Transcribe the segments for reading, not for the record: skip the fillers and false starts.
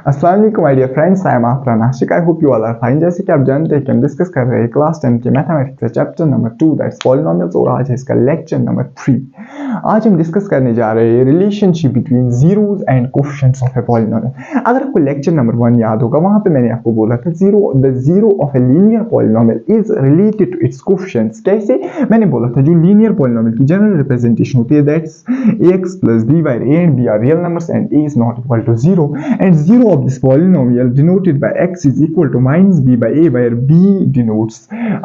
अस्सलाम वालेकुम my dear friends, I am Afra Nashik. I hope you all are fine. जैसे कि आप जानते हैं कि हम डिस्कस कर रहे हैं क्लास 10 के मैथमेटिक्स का चैप्टर नंबर 2 दैट्स पॉलिनोमियल्स और आज है इसका लेक्चर नंबर 3। आज हम डिस्कस करने जा रहे हैं relationship between zeros and coefficients of a polynomial. अगर आपको लेक्चर नंबर 1 याद होगा, वहां पे मैंने आपको बोला था the zero of a linear polynomial is related to its coefficients. कैसे? मैंने बोला था जो लीनियर पॉलिनोमियल की जनरल रिप्रेजेंटेशन होती है that's ax plus b where a and b are real numbers and a is not equal to 0, and 0 of this polynomial denoted by x is equal to minus b by a where b denotes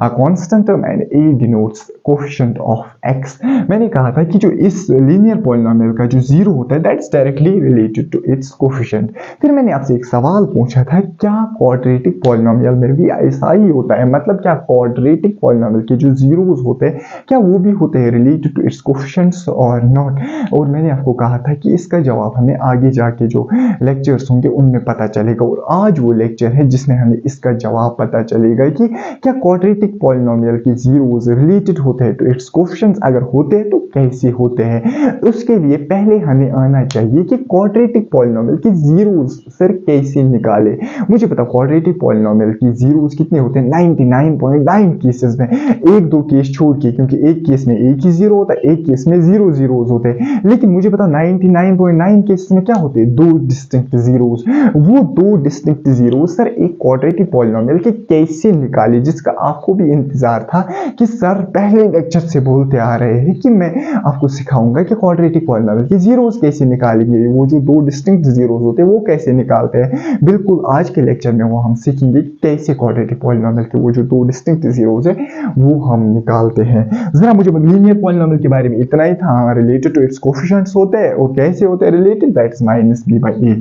a constant term and a denotes coefficient of x। मैंने कहा था कि जो इस linear polynomial का जो 0 होता है that's directly related to its coefficient. फिर मैंने आपसे एक सवाल पूछा था, क्या क्वाड्रेटिक पॉलिनोमियल में भी ऐसा ही होता है? मतलब क्या क्वाड्रेटिक पॉलिनोमियल के जो जीरोस होते हैं क्या वो भी होते हैं रिलेटेड टू इट्स कोएफिशिएंट्स और नॉट? और मैंने आपको कहा था कि इसका जवाब हमें आगे जाके जो लेक्चर्स होंगे उनमें पता चलेगा, और आज वो लेक्चर है जिसमें हमें इसका जवाब पता चलेगा कि क्या क्वाड्रेटिक पॉलिनोमियल के जीरोस रिलेटेड होते हैं टू इट्स कोएफिशिएंट्स। अगर होते हैं तो कैसे होते हैं। उसके लिए पहले हमें आना चाहिए कि क्वाड्रेटिक पॉलिनोमियल के जीरोस सर कैसे निकाले। मुझे पता क्वाड्रेटिक पॉलिनोमियल की जीरोस कितने होते हैं 99.9 केसेस में, एक दो केस छोड़ के, क्योंकि एक केस में एक ही जीरो होता है, एक केस में जीरो जीरोस होते हैं। लेकिन मुझे पता 99.9 केसेस में क्या होते हैं, दो डिस्टिंक्ट जीरोस। वो दो डिस्टिंक्ट जीरोस सर एक क्वाड्रेटिक पॉलिनोमियल के कैसे निकाले, जिसका आपको भी इंतजार था कि सर पहले लेक्चर से बोलते आ रहे हैं कि मैं आपको सिखाऊंगा कि क्वाड्रेटिक पॉलिनोमियल के जीरोस कैसे निकालेंगे, वो जो दो डिस्टिंक्ट जीरोस होते हैं वो कैसे निकालते हैं। बिल्कुल आज के लेक्चर में वो हम सीखेंगे कैसे क्वाड्रेटिक पॉलिनोमियल के वो जो दो डिस्टिंक्ट जीरोस है वो हम निकालते हैं। जरा मुझे लीनियर पॉलिनोमियल के बारे में इतना ही था। रिलेटेड टू इट्स कोएफिशिएंट्स होते हैं और कैसे होते हैं related, that's minus b by a।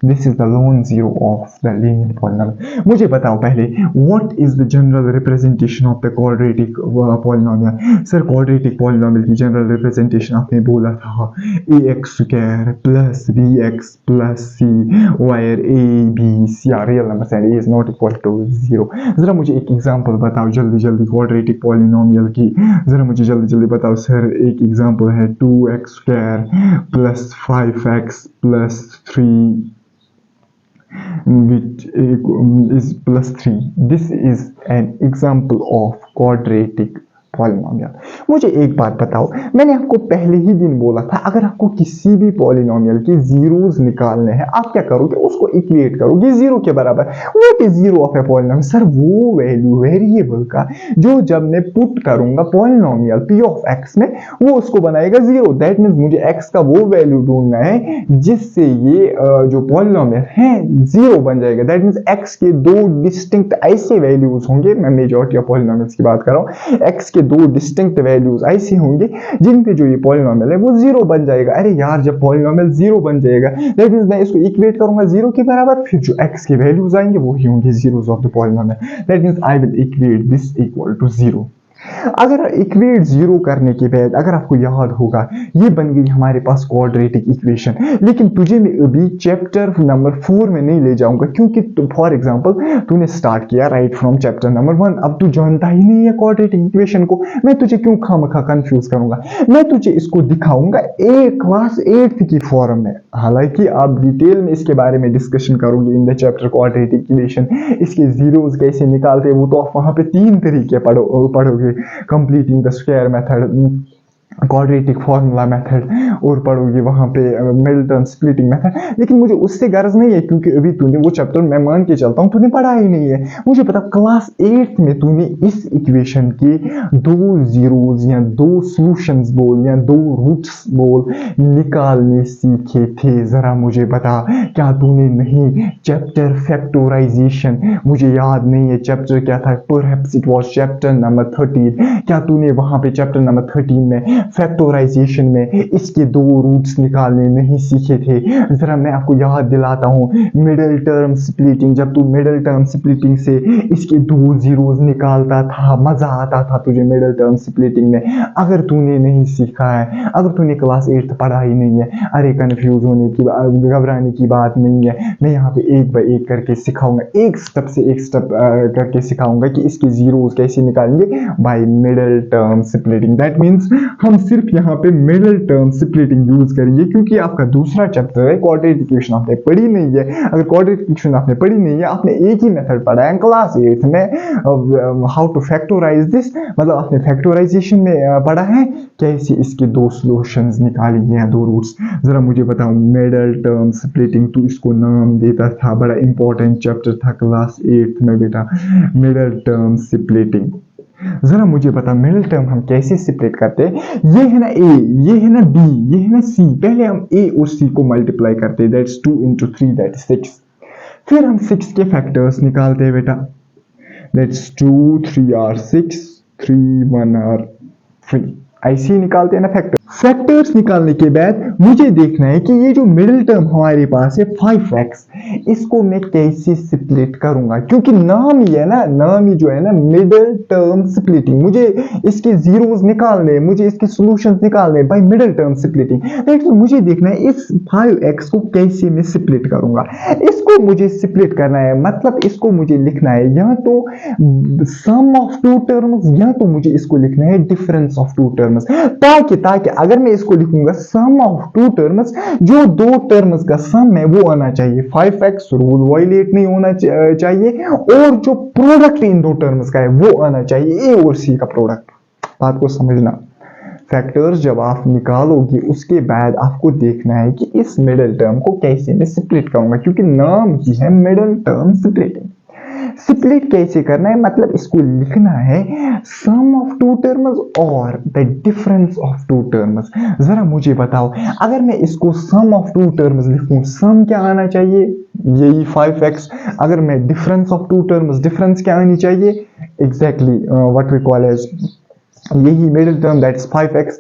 This is the lone zero of the linear polynomial। मुझे बताओ पहले what is the general representation of the quadratic polynomial। Sir quadratic polynomial की जनरल रिप्रेजेंटेशन आपने बोला था ax square plus bx plus c where a b c are real numbers and a is not equal to 0। जरा मुझे एक example बताओ जल्दी जल्दी क्वाड्रेटिक पॉलिनोमियल की, जरा मुझे जल्दी जल्दी बताओ। सर एक एग्जांपल है 2x square plus 5x plus 3 which is plus 3। This is an example of quadratic polynomial. मुझे एक बात बताओ, मैंने आपको पहले ही दिन बोला था अगर आपको किसी भी पॉलिनोमियल के जीरोस निकालने हैं आप क्या करोगे, उसको इक्वेट करोगे जीरो के बराबर। What is zero of a polynomial? Sir वो वैल्यू वेरिएबल का जो जब मैं पुट करूंगा पॉलिनोमियल p ऑफ x में वो उसको बनाएगा जीरो। दैट मींस मुझे x का वो वैल्यू ढूंढना है जिससे ये जो पॉलिनोमियल है जीरो बन जाएगा। दैट मींस x के दो डिस्टिंक्ट ऐसे वैल्यूज होंगे, मैं मेजॉरिटी ऑफ पॉलिनोमियल्स की बात कर रहा हूं, x के दो डिस्टिंक्ट वैल्यूज ऐसे होंगे जिन पे जो ये पॉलिनोमियल है वो जीरो बन जाएगा। अरे यार जब पॉलिनोमियल जीरो बन जाएगा दैट मींस मैं इसको इक्वेट करूंगा जीरो के बराबर, फिर जो x के वैल्यूज आएंगे वो ही होंगे zeros of the polynomial. That means I will equate this equal to zero. अगर इक्वेट जीरो करने के बाद अगर आपको याद होगा ये बन गई हमारे पास क्वाड्रेटिक इक्वेशन। लेकिन तुझे मैं अभी चैप्टर नंबर 4 में नहीं ले जाऊंगा क्योंकि फॉर एग्जांपल तूने स्टार्ट किया राइट फ्रॉम चैप्टर नंबर 1, अब तू जानता ही नहीं है क्वाड्रेटिक इक्वेशन को। मैं तुझे क्यों खामखा कंफ्यूज करूंगा, मैं तुझे इसको दिखाऊंगा क्लास 8 की फॉर्म में। हालांकि आप डिटेल में इसके बारे में डिस्कशन करोगे in the chapter quadratic equation, इसके जीरोस कैसे निकालते हैं वो तो आप वहां पे 3 तरीके पढ़ोगे, completing the square method, quadratic formula method, और पढ़ोगे वहां पे मिडिल टर्म स्प्लिटिंग मेथड। लेकिन मुझे उससे गर्ज नहीं है क्योंकि अभी तूने वो चैप्टर मैं मान के चलता हूं तूने पढ़ा ही नहीं है। मुझे पता क्लास 8 में तूने इस इक्वेशन के दो जीरोस या दो सॉल्यूशंस बोल या दो रूट्स बोल निकालने सीखे थे। जरा मुझे बता क्या तूने नहीं? चैप्टर फैक्टराइजेशन, मुझे याद नहीं है चैप्टर क्या था, perhaps it was chapter number 13। क्या तूने वहां पे चैप्टर नंबर 13 में फैक्टराइजेशन में इसके दो रूट्स निकालने नहीं सीखे थे? जरा मैं आपको याद दिलाता हूं मिडिल टर्म स्प्लिटिंग, जब तू मिडिल टर्म स्प्लिटिंग से इसके दो जीरोस निकालता था मजा आता था तुझे मिडिल टर्म स्प्लिटिंग में। अगर तूने नहीं सीखा है, अगर तूने क्लास 8 पढ़ा ही नहीं है, अरे कंफ्यूज होने की घबराने की बात नहीं है। मैं यहाँ पे एक बाय एक करके सिखाऊंगा, एक स्टेप से एक स्टेप करके सिखाऊंगा कि इसके जीरोस कैसे निकालेंगे by middle term splitting. That means हम सिर्फ यहाँ पे मिडिल टर्म स्प्लिटिंग यूज करेंगे, क्योंकि आपका दूसरा चैप्टर है क्वाड्रेटिक इक्वेशन आपने पढ़ी नहीं है। अगर क्वाड्रेटिक इक्वेशन आपने पढ़ी नहीं है, आपने एक ही मेथड पढ़ा है क्लास 8 में, हाउ टू फैक्टराइज दिस, मतलब आपने फैक्टराइजेशन में पढ़ा है कैसे इसके दो सॉल्यूशंस निकालेंगे या दो रूट्स। जरा मुझे बताओ, मिडिल टर्म स्प्लिटिंग, तो इसको नाम देता था, बड़ा इंपॉर्टेंट चैप्टर था क्लास 8 में बेटा, मिडिल टर्म स्प्लिटिंग। जरा मुझे बता, मिडिल टर्म हम कैसे सेपरेट करते हैं? ये है ना ए, ये है ना बी, ये है ना सी, पहले हम ए और सी को मल्टीप्लाई करते हैं, दैट्स 2 into 3 दैट 6। फिर हम 6 के फैक्टर्स निकालते हैं बेटा, दैट्स 2 3 are 6, 3 1 are 3, ऐसे ही निकालते हैं ना फैक्टर। फैक्टर्स निकालने के बाद मुझे देखना है कि ये जो मिडिल टर्म हमारे पास है 5x, इसको मैं कैसे स्प्लिट करूंगा, क्योंकि नाम ही है ना, नाम ही जो है ना मिडिल टर्म स्प्लिटिंग। मुझे इसके जीरोस निकालने, मुझे इसके सॉल्यूशंस निकालने बाय मिडिल टर्म स्प्लिटिंग। लेकिन मुझे देखना है इस 5x को कैसे मैं स्प्लिट करूंगा। इसको मुझे स्प्लिट करना है, मतलब इसको मुझे लिखना है या तो सम ऑफ टू टर्म्स, या तो मुझे इसको लिखना है डिफरेंस ऑफ टू टर्म्स, ताकि अगर मैं इसको लिखूंगा सम ऑफ टू टर्म्स, जो दो टर्म्स का सम है वो आना चाहिए, 5x रूल वायलेट नहीं होना चाहिए, और जो प्रोडक्ट इन दो टर्म्स का है वो आना चाहिए, ए और सी का प्रोडक्ट। बात को समझना, फैक्टर्स जब आप निकालोगे उसके बाद आपको देखना है कि इस मिडिल टर्म को कैसे मैं स्प्लिट करूंगा, क्योंकि नाम ही है मिडिल टर्म स्प्लिटिंग। स्प्लिट कैसे करना है, मतलब इसको लिखना है सम ऑफ टू टर्म्स और the difference of two terms. जरा मुझे बताओ, अगर मैं इसको सम ऑफ टू टर्म्स लिखूं, सम क्या आना चाहिए, यही 5x। अगर मैं difference of two terms, difference क्या आनी चाहिए, exactly what we call as यही middle term that is 5x।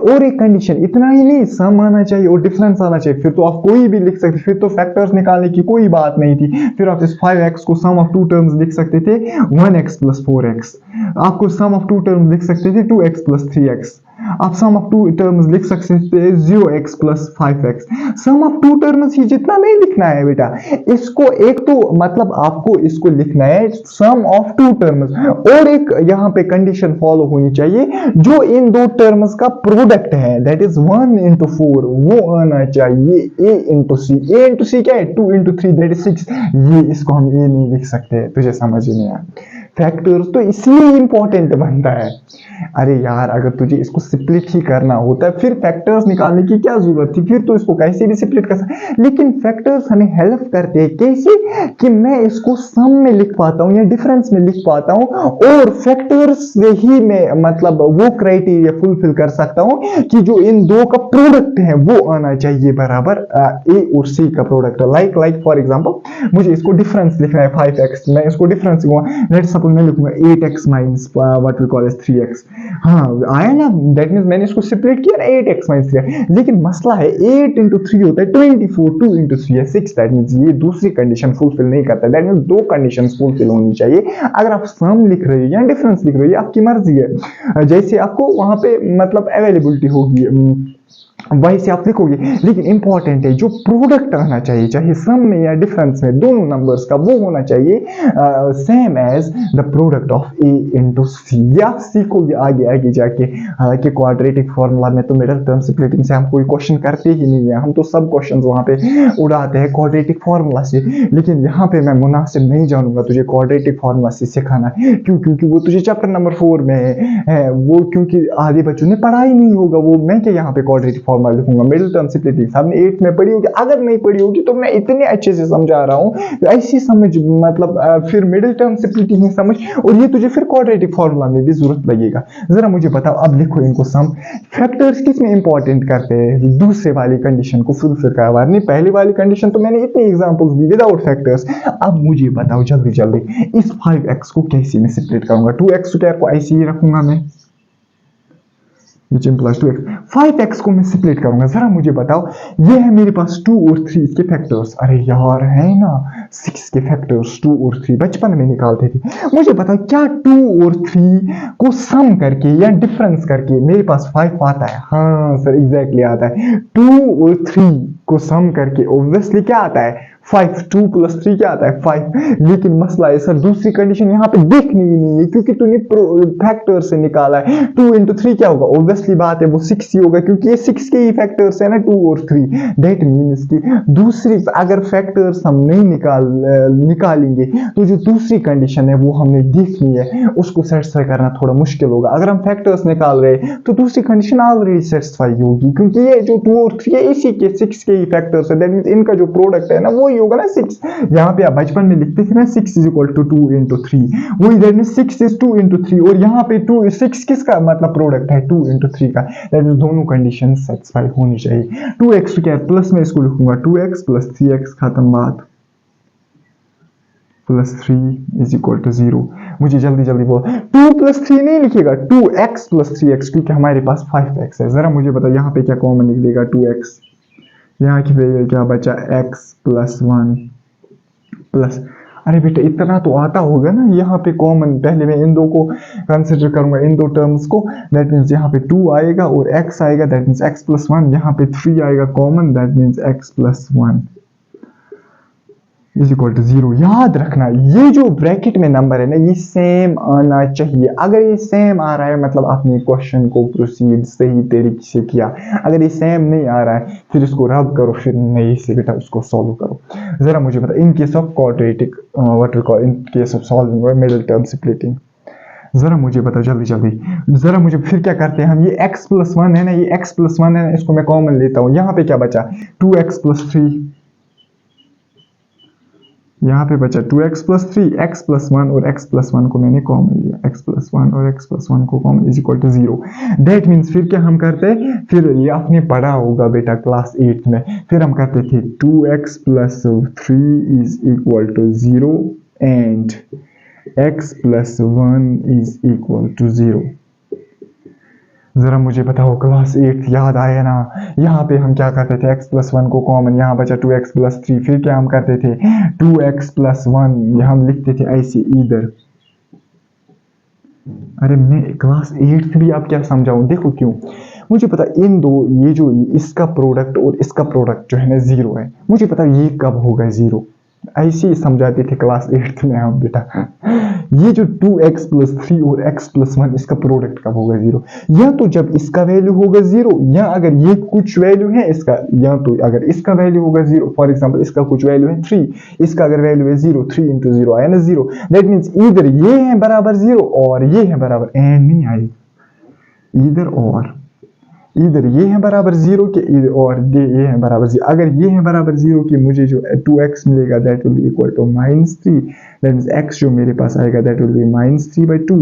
और एक कंडीशन, इतना ही नहीं, सम आना चाहिए और डिफरेंस आना चाहिए, फिर तो आप कोई भी लिख सकते, फिर तो फैक्टर्स निकालने की कोई बात नहीं थी। फिर आप इस 5x को सम ऑफ टू टर्म्स लिख सकते थे 1x + 4x, आपको सम ऑफ टू टर्म्स लिख सकते थे 2x + 3x, आप सम ऑफ टू टर्म्स लिख सकते हैं 0x + 5x। Sum of two terms ही जितना नहीं लिखना है बेटा, इसको एक तो मतलब आपको इसको लिखना है सम ऑफ टू टर्म्स, और एक यहाँ पे कंडीशन फॉलो होनी चाहिए, जो इन दो टर्म्स का प्रोडक्ट है दैट इज 1 into 4, वो आना चाहिए a into c। a into c क्या है, 2 into 3 दैट इज 6। ये इसको हम ये नहीं लिख सकते, तुझे समझ नहीं आया। फैक्टर्स तो इसलिए इंपॉर्टेंट बनता है। अरे यार, अगर तुझे इसको स्प्लिट ही करना होता है फिर फैक्टर्स निकालने की क्या जरूरत थी, फिर तो इसको कैसे भी स्प्लिट कर सकते। लेकिन फैक्टर्स हमें हेल्प करते हैं कैसे, कि मैं इसको सम में लिख पाता हूं या डिफरेंस में लिख पाता हूं, और फैक्टर्स से ही मैं मतलब वो क्राइटेरिया फुलफिल कर सकता हूं कि जो इन दो का प्रोडक्ट है वो आना चाहिए बराबर ए और सी का प्रोडक्ट। लाइक फॉर एग्जांपल मुझे इसको डिफरेंस लिखना है 5x, मैं इसको डिफरेंस लिखूंगा, लेट्स सपोज मैं लिखूंगा 8x - what we call as 3x। हाँ आया ना, दैट मींस मैंने इसको सेपरेट किया ना 8x - 3x। लेकिन मसला है 8 into 3 होता है 24, 2 into 3 है 6, दैट मींस ये दूसरी कंडीशन फुलफिल नहीं करता। दैट मींस दो कंडीशंस फुलफिल होनी चाहिए। अगर आप सम लिख रहे हो या डिफरेंस लिख रहे हो, ये आपकी मर्जी है, जैसे आपको वहां पे मतलब अवेलेबिलिटी होगी वही से आप लिखोगे। लेकिन इंपॉर्टेंट है जो प्रोडक्ट आना चाहिए, चाहे सम में या डिफरेंस में, दोनों नंबर्स का, वो होना चाहिए same as the product of a into c। ये आप सीखोगे आगे आगे जाके। हालांकि क्वाड्रेटिक फॉर्मूला में तो मिडिल टर्म स्प्लिटिंग से हम कोई क्वेश्चन करते ही नहीं है, हम तो सब क्वेश्चन वहां पे उड़ाते हैं क्वाड्रेटिक फॉर्मूला से। लेकिन यहाँ पे मैं मुनासिब नहीं जानूंगा तुझे क्वाड्रेटिक फॉर्मूला से सिखाना, क्योंकि वो तुझे चैप्टर नंबर 4 में है वो, क्योंकि आधे बच्चों ने पढ़ा ही नहीं होगा वो। मैं क्या यहाँ पे क्वाड्रेटिक फॉर्मूला लिखूंगा, मिडिल टर्म स्प्लिटिंग आपने 8 में पढ़ी होगी, अगर नहीं पढ़ी होगी तो मैं इतने अच्छे से समझा रहा हूँ, ऐसी समझ मतलब फिर मिडिल टर्म स्प्लिटिंग ही समझ, और ये तुझे फिर क्वाड्रेटिक फॉर्मूला में भी जरूरत लगेगा। जरा मुझे बताओ, अब लिखो इनको सम। फैक्टर्स किस में इंपॉर्टेंट करते हैं, दूसरे वाली कंडीशन को फुलफिल करवा, नहीं पहली वाली कंडीशन तो मैंने इतनी एग्जांपल्स दी विदाउट फैक्टर्स। अब मुझे बताओ जल्दी जल्दी इस 5x को कैसे मैं स्प्लिट करूंगा, 2x स्क्वायर को ऐसे ही रखूंगा मैं, which implies 2x। 5x को मैं स्प्लिट करूंगा। जरा मुझे बताओ, ये है मेरे पास 2 और 3 के फैक्टर्स। अरे यार है ना 6 के फैक्टर्स 2 और 3 बचपन में निकालते थे। मुझे बताओ क्या 2 और 3 को सम करके या डिफरेंस करके मेरे पास 5 आता है? हाँ सर एग्जैक्टली आता है। 2 और 3 को सम करके ऑब्वियसली क्या आता है, 5, 2 + 3 क्या आता है 5। लेकिन मसला है सर दूसरी कंडीशन यहाँ पे देखनी ही नहीं है क्योंकि तूने फैक्टर से निकाला है। 2 × 3 क्या होगा, ऑब्वियसली बात है वो 6 ही होगा क्योंकि ये 6 के ही फैक्टर्स है ना 2 और 3। दैट मीन्स कि दूसरी अगर फैक्टर्स हम नहीं निकालेंगे तो जो दूसरी कंडीशन है वो हमने देखनी है, उसको सेटिस्फाई करना थोड़ा मुश्किल होगा। अगर हम फैक्टर्स निकाल रहे हैं तो दूसरी कंडीशन ऑलरेडी सेटिस्फाई होगी क्योंकि ये जो 2 और 3 है इसी के 6 के ही फैक्टर्स है। दैट मींस इनका जो प्रोडक्ट है ना वही होगा ना 6। यहाँ पे आप बचपन में लिखते थे ना 6 = 2 × 3, वही दैट मींस 6 is 2 × 3 और यहाँ पे 2 6 किसका मतलब प्रोडक्ट है 2 × 3 का। दैट मींस दोनों कंडीशन सेटिस्फाई होनी चाहिए। 2x क्या है प्लस में इसको लिखूंगा 2x + 3x खत्म बात +3 = 0। मुझे जल्दी जल्दी बोल 2 + 3 नहीं लिखेगा 2x + 3x क्योंकि हमारे पास 5x है। जरा मुझे बताओ यहाँ पे क्या कॉमन निकलेगा 2x, यहाँ की वैल्यू क्या बचा x + 1 प्लस, अरे बेटा इतना तो आता होगा ना। यहाँ पे कॉमन पहले मैं इन दो को कंसिडर करूंगा इन दो टर्म्स को। दैट मीन्स यहाँ पे 2 आएगा और x आएगा दैट मीन्स x + 1, यहाँ पे 3 आएगा कॉमन दैट मीन्स x + 1 = 0। याद रखना ये जो ब्रैकेट में नंबर है ना ये सेम आना चाहिए। अगर ये सेम आ रहा है मतलब आपने क्वेश्चन को प्रोसीड सही तरीके से किया। अगर ये सेम नहीं आ रहा है फिर इसको रब करो, फिर नई से बेटा उसको सॉल्व करो। जरा मुझे बता in case of quadratic what we call in case of solving middle term splitting, जरा मुझे बता जल्दी जल्दी। जरा मुझे फिर क्या करते हैं हम, ये x + 1 है ना, ये x + 1 है ना, इसको मैं कॉमन लेता हूँ। यहाँ पे क्या बचा 2x + 3, यहाँ पे बचा 2x + 3, x + 1 और x + 1 को मैंने कॉमन लिया, x + 1 और x + 1 को कॉमन = 0। दैट मीन्स फिर क्या हम करते हैं, फिर ये आपने पढ़ा होगा बेटा क्लास 8 में, फिर हम करते थे 2x + 3 = 0 एंड x + 1 = 0। जरा मुझे बताओ क्लास 8 याद आया ना। यहाँ पे हम क्या करते थे x + 1 को कॉमन, यहाँ बचा 2x + 3, फिर क्या हम करते थे 2x + 1 हम लिखते थे ऐसे इधर। अरे मैं क्लास 8 भी आप क्या समझाऊं, देखो क्यों मुझे पता इन दो ये जो इसका प्रोडक्ट और इसका प्रोडक्ट जो है ना 0 है। मुझे पता ये कब होगा 0, ऐसे ही समझाते थे क्लास 8 में हम बेटा। ये जो 2x + 3 और x + 1 इसका प्रोडक्ट कब होगा 0, या तो जब इसका वैल्यू होगा 0, या अगर ये कुछ वैल्यू है इसका, या तो अगर इसका वैल्यू होगा 0। फॉर एग्जांपल इसका कुछ वैल्यू है 3, इसका अगर वैल्यू है 0, 3 × 0 आया ना 0। दैट मीन्स इधर ये है बराबर 0 और ये है बराबर, एंड नहीं आई, इधर ये है बराबर 0 के और ये है बराबर 0। अगर ये है बराबर 0 के मुझे जो 2x मिलेगा that will be = -3। That means x जो मेरे पास आएगा दैट विल बी -3/2।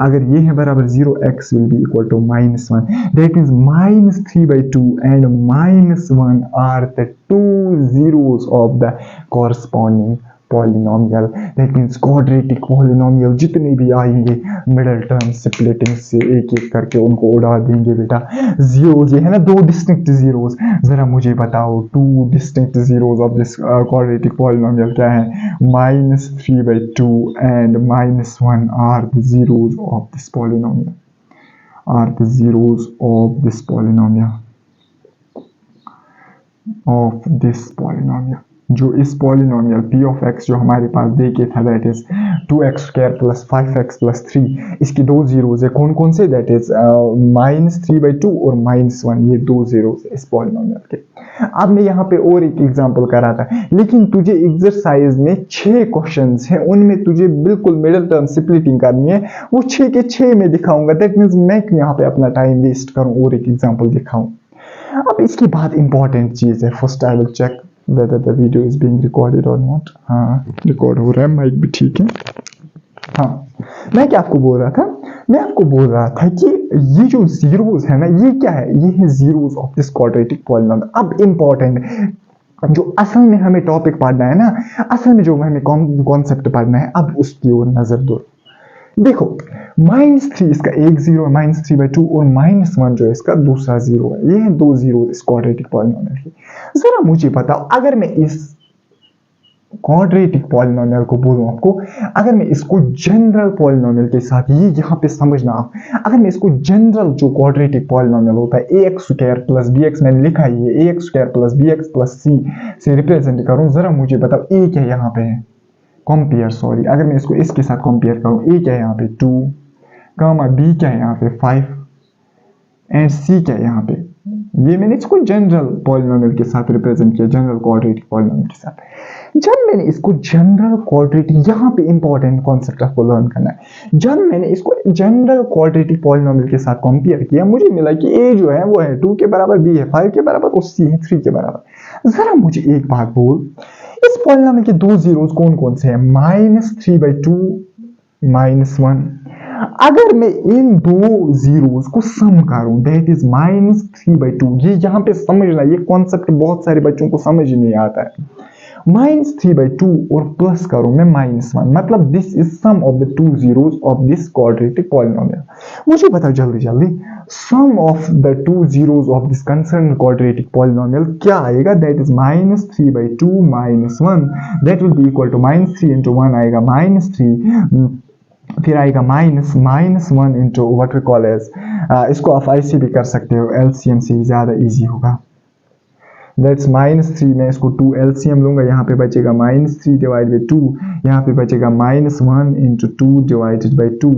अगर ये है बराबर 0 x will be = -1। That means -3/2 and -1 are the two zeros of the corresponding polynomial. That means quadratic polynomial जितने भी आएंगे मिडिल टर्म स्प्लिटिंग से एक एक करके उनको उड़ा देंगे बेटा। जीरोस ये है ना दो डिस्टिंक्ट जीरोस, जरा मुझे बताओ 2 distinct zeros of this quadratic polynomial क्या है, -3/2 and -1 are the zeros of this polynomial, are the zeros of this polynomial जो इस पॉलिनोमियल p of x जो हमारे पास दे के था दैट इज 2x² + 5x + 3, इसकी दो जीरोस है कौन कौन से, दैट इज -3/2 और -1, ये दो जीरोस है इस पॉलिनोमियल के। अब मैं यहाँ पे और एक एग्जांपल कर रहा था, लेकिन तुझे एक्सरसाइज में 6 क्वेश्चंस हैं, उनमें तुझे बिल्कुल मिडिल टर्म स्प्लिटिंग करनी है, वो 6 के 6 में दिखाऊंगा। दैट मीन्स मैं यहाँ पे अपना टाइम वेस्ट करूँ और एक एग्जाम्पल दिखाऊं। अब इसके बाद इंपॉर्टेंट चीज है, first I will check whether the video is being recorded or not। हाँ रिकॉर्ड हो रहा है, माइक भी ठीक है। हाँ मैं क्या आपको बोल रहा था, मैं आपको बोल रहा था कि ये जो जीरोस है ना ये क्या है, ये है zeros of this quadratic polynomial. अब इंपॉर्टेंट जो असल में हमें टॉपिक पढ़ना है ना, असल में जो हमें कॉन्सेप्ट पढ़ना है, अब उसकी ओर नजर दो। देखो -3 इसका एक जीरो है, -3/2 और -1 जो है इसका दूसरा जीरो है। ये है दो जीरो इस क्वाड्रेटिक पॉलिनोमियल की। जरा मुझे बताओ अगर मैं इस क्वाड्रेटिक पॉलिनोमियल को बोलूं आपको, अगर मैं इसको जनरल पॉलिनोमियल के साथ, ये यहाँ पे समझना आप, अगर मैं इसको जनरल जो क्वाड्रेटिक पॉलिनोमियल होता है a x square plus b x, मैंने लिखा है ये a x square plus b x plus c से रिप्रेजेंट करूं, जरा मुझे बताओ ए क्या यहाँ पे है, कंपेयर, सॉरी, अगर मैं इसको इसके साथ कंपेयर करूं, ए क्या है यहाँ पे 2, कामा बी क्या है यहाँ पे 5 एंड सी क्या है यहाँ पे, ये मैंने इसको जनरल पॉलिनोमियल के साथ रिप्रेजेंट किया, जनरल क्वाड्रेटिक पॉलिनोमियल के साथ। जब मैंने इसको जनरल क्वाड्रेटिक, यहाँ पे इंपॉर्टेंट कॉन्सेप्ट आपको लर्न करना है, जब मैंने इसको जनरल क्वाड्रेटिक पॉलिनोमियल के साथ कंपेयर किया, मुझे मिला कि ए जो है वो है 2 के बराबर, बी है 5 के बराबर और सी है 3 के बराबर। जरा मुझे एक बात बोल, इस पॉलिनोमियल के दो जीरोस कौन कौन से हैं, -3/2 -1। अगर मैं इन दो जीरोस को सम करूं, दैट इज -3/2, ये यहाँ पे समझना, ये कॉन्सेप्ट बहुत सारे बच्चों को समझ नहीं आता है। -3/2 और प्लस करूं मैं -1, मतलब this is sum of the two zeros of this quadratic polynomial. मुझे बताओ जल्दी जल्दी, sum of the two zeros of this concern quadratic polynomial क्या आएगा, that is -3/2 -1, that will be equal to -3 into 1 आएगा -3, फिर आएगा -1 into what we call as, इसको आप ऐसे भी कर सकते हो, एलसीएम से ज्यादा इजी होगा, दैट्स -3, मैं इसको 2 एलसीएम लूंगा, यहाँ पे बचेगा -3 डिवाइड बाई 2, यहाँ पे बचेगा -1 into 2 divided by 2,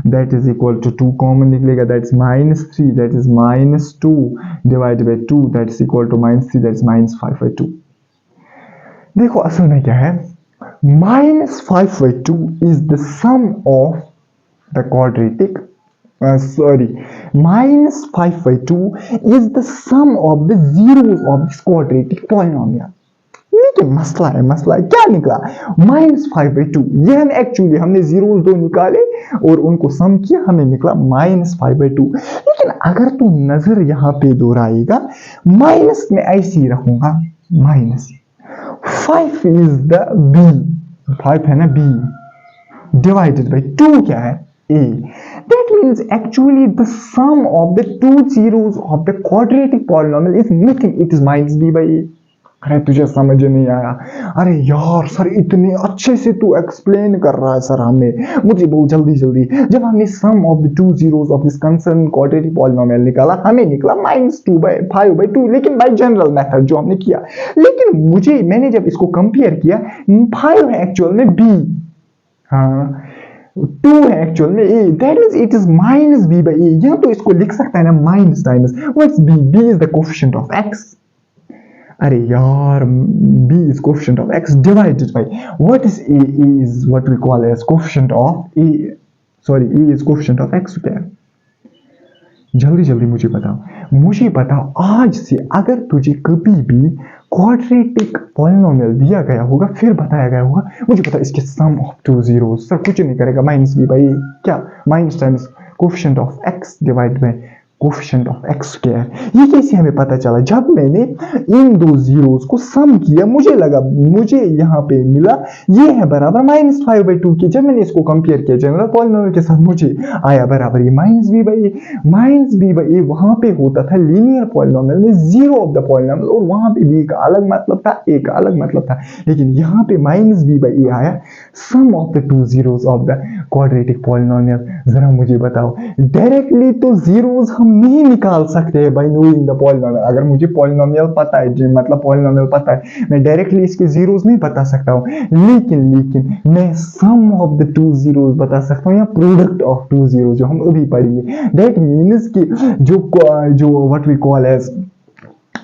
that is equal to 2 common निकलेगा, that's -3, that is -2 divided by 2, that is equal to -3, that's -5/2। देखो असल में क्या है, -5/2 is the sum of the quadratic, -5/2 is the sum of the zeros of this quadratic polynomial। लेकिन मसला है क्या निकला, -5/2, ये हम एक्चुअली हमने जीरोस दो निकाले और उनको सम किया, हमें निकला -5/2। लेकिन अगर तू नजर यहाँ पे दोहराएगा, माइनस में ऐसे ही रखूंगा, माइनस 5 is the b, 5 है ना b, divided by 2 क्या है a, that means actually the sum of the two zeros of the quadratic polynomial is nothing, it is -b/a। अरे तुझे समझ नहीं आया, अरे यार सर इतने अच्छे से तू एक्सप्लेन कर रहा है सर, हमें मुझे बहुत जल्दी जब हमने sum of the two zeros of this concern quadratic polynomial निकाला, हमें निकला -2/5/2, लेकिन बाय जनरल मेथड जो हमने किया। लेकिन मैंने जब इसको कंपेयर किया, 5 है एक्चुअल में b, हाँ 2 है एक्चुअल में a, that means it is -b/a। या तो इसको लिख सकता है ना minus times what's b is the coefficient of x, अरे यार b is coefficient of x divided by what is a is what we call as coefficient of a, sorry a is coefficient of x square। जल्दी मुझे बताओ आज से अगर तुझे कभी भी क्वाड्रेटिक पॉलिनोमियल दिया गया होगा, फिर बताया गया होगा, मुझे पता इसके सम ऑफ टू जीरोस, सर कुछ नहीं करेगा, -b/a, क्या minus times coefficient of x divide by coefficient of x square. ये कैसे हमें पता चला, जब मैंने इन दो जीरोस को सम किया, मुझे यहाँ पे मिला ये है बराबर -5/2 के। जब मैंने इसको कंपेयर किया जनरल पॉलिनोमियल के साथ, मुझे आया बराबर ये -b/a। वहां पे होता था लीनियर पॉलिनोमियल में जीरो ऑफ द पॉलिनोमियल, और वहां पे b का अलग मतलब था, a का अलग मतलब था, लेकिन यहाँ पे -b/a आया, sum of the two zeros of the quadratic polynomial. जरा मुझे बताओ, डायरेक्टली तो जीरोस हम नहीं निकाल सकते बाय नोइंग द पॉलिनोमियल। अगर मुझे पॉलिनोमियल पता है, मतलब पॉलिनोमियल पता है, मैं डायरेक्टली इसके जीरोस नहीं बता सकता हूँ, लेकिन मैं सम ऑफ द टू जीरोस बता सकता हूँ, या प्रोडक्ट ऑफ टू जीरोस जो हम अभी पढ़ेंगे। दैट मीन्स कि जो व्हाट वी कॉल एज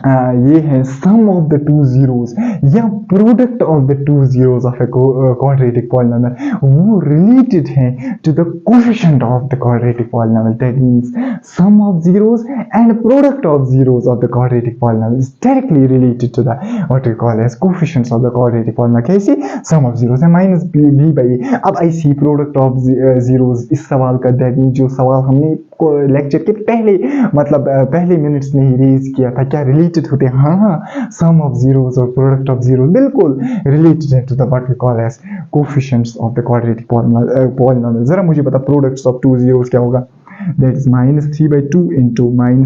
ये है sum of the two zeros या product of the two zeros of a quadratic polynomial, वो रिलेटेड है to the coefficient of the quadratic polynomial. That means sum of zeros and product of zeros of the quadratic polynomial is directly related to the what we call as coefficients of the quadratic polynomial. कैसे, sum of zeros है -b/a। अब ऐसी product of zeros, इस सवाल का that means जो सवाल हमने लेक्चर के पहले मिनट्स में ही रेज किया था, क्या रिलेटेड होते हैं, हाँ सम ऑफ जीरोस और प्रोडक्ट ऑफ जीरोस बिल्कुल रिलेटेड है to the what we call as coefficients of the quadratic polynomial. जरा मुझे बता, प्रोडक्ट्स ऑफ टू जीरोस क्या होगा, दैट इज -3/2 इंटू -1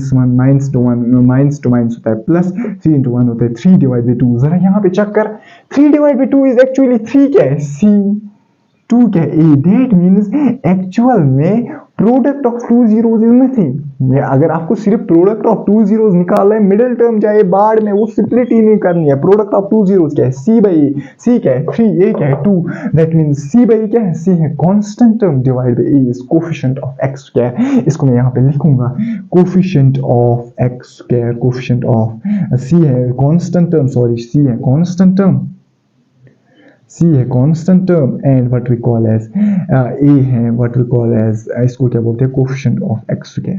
-1 होता है प्लस 3 इंटू 1 होता है 3/2। जरा यहाँ पे चेक कर, 3/2 इज एक्चुअली 3 क्या है, सी 2 क्या है, ए। दैट मीन्स एक्चुअल में product of two zeros is nothing. अगर आपको सिर्फ प्रोडक्ट ऑफ टू जीरोज निकालना है, मिडिल टर्म चाहे बाढ़ में, वो स्प्लिट ही नहीं करनी है। प्रोडक्ट ऑफ टू जीरोज क्या है, c/a, c क्या है 3, a क्या है 2। दैट मीन्स c/a क्या है, c है constant term divide by a is coefficient of x क्या है, इसको मैं यहाँ पे लिखूंगा coefficient of x square, coefficient of c है कांस्टेंट टर्म, सॉरी c है कांस्टेंट टर्म, C है constant term and what we call as A है व्हाट वी कॉल एज, इसको क्या बोलते हैं, coefficient of x square.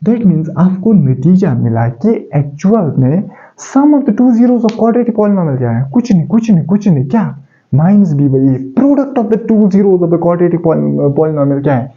That means आपको नतीजा मिला कि एक्चुअल में sum of the two zeros of quadratic polynomial क्या है, कुछ नहीं, क्या -b/a। Product of the two zeros of the quadratic polynomial क्या है,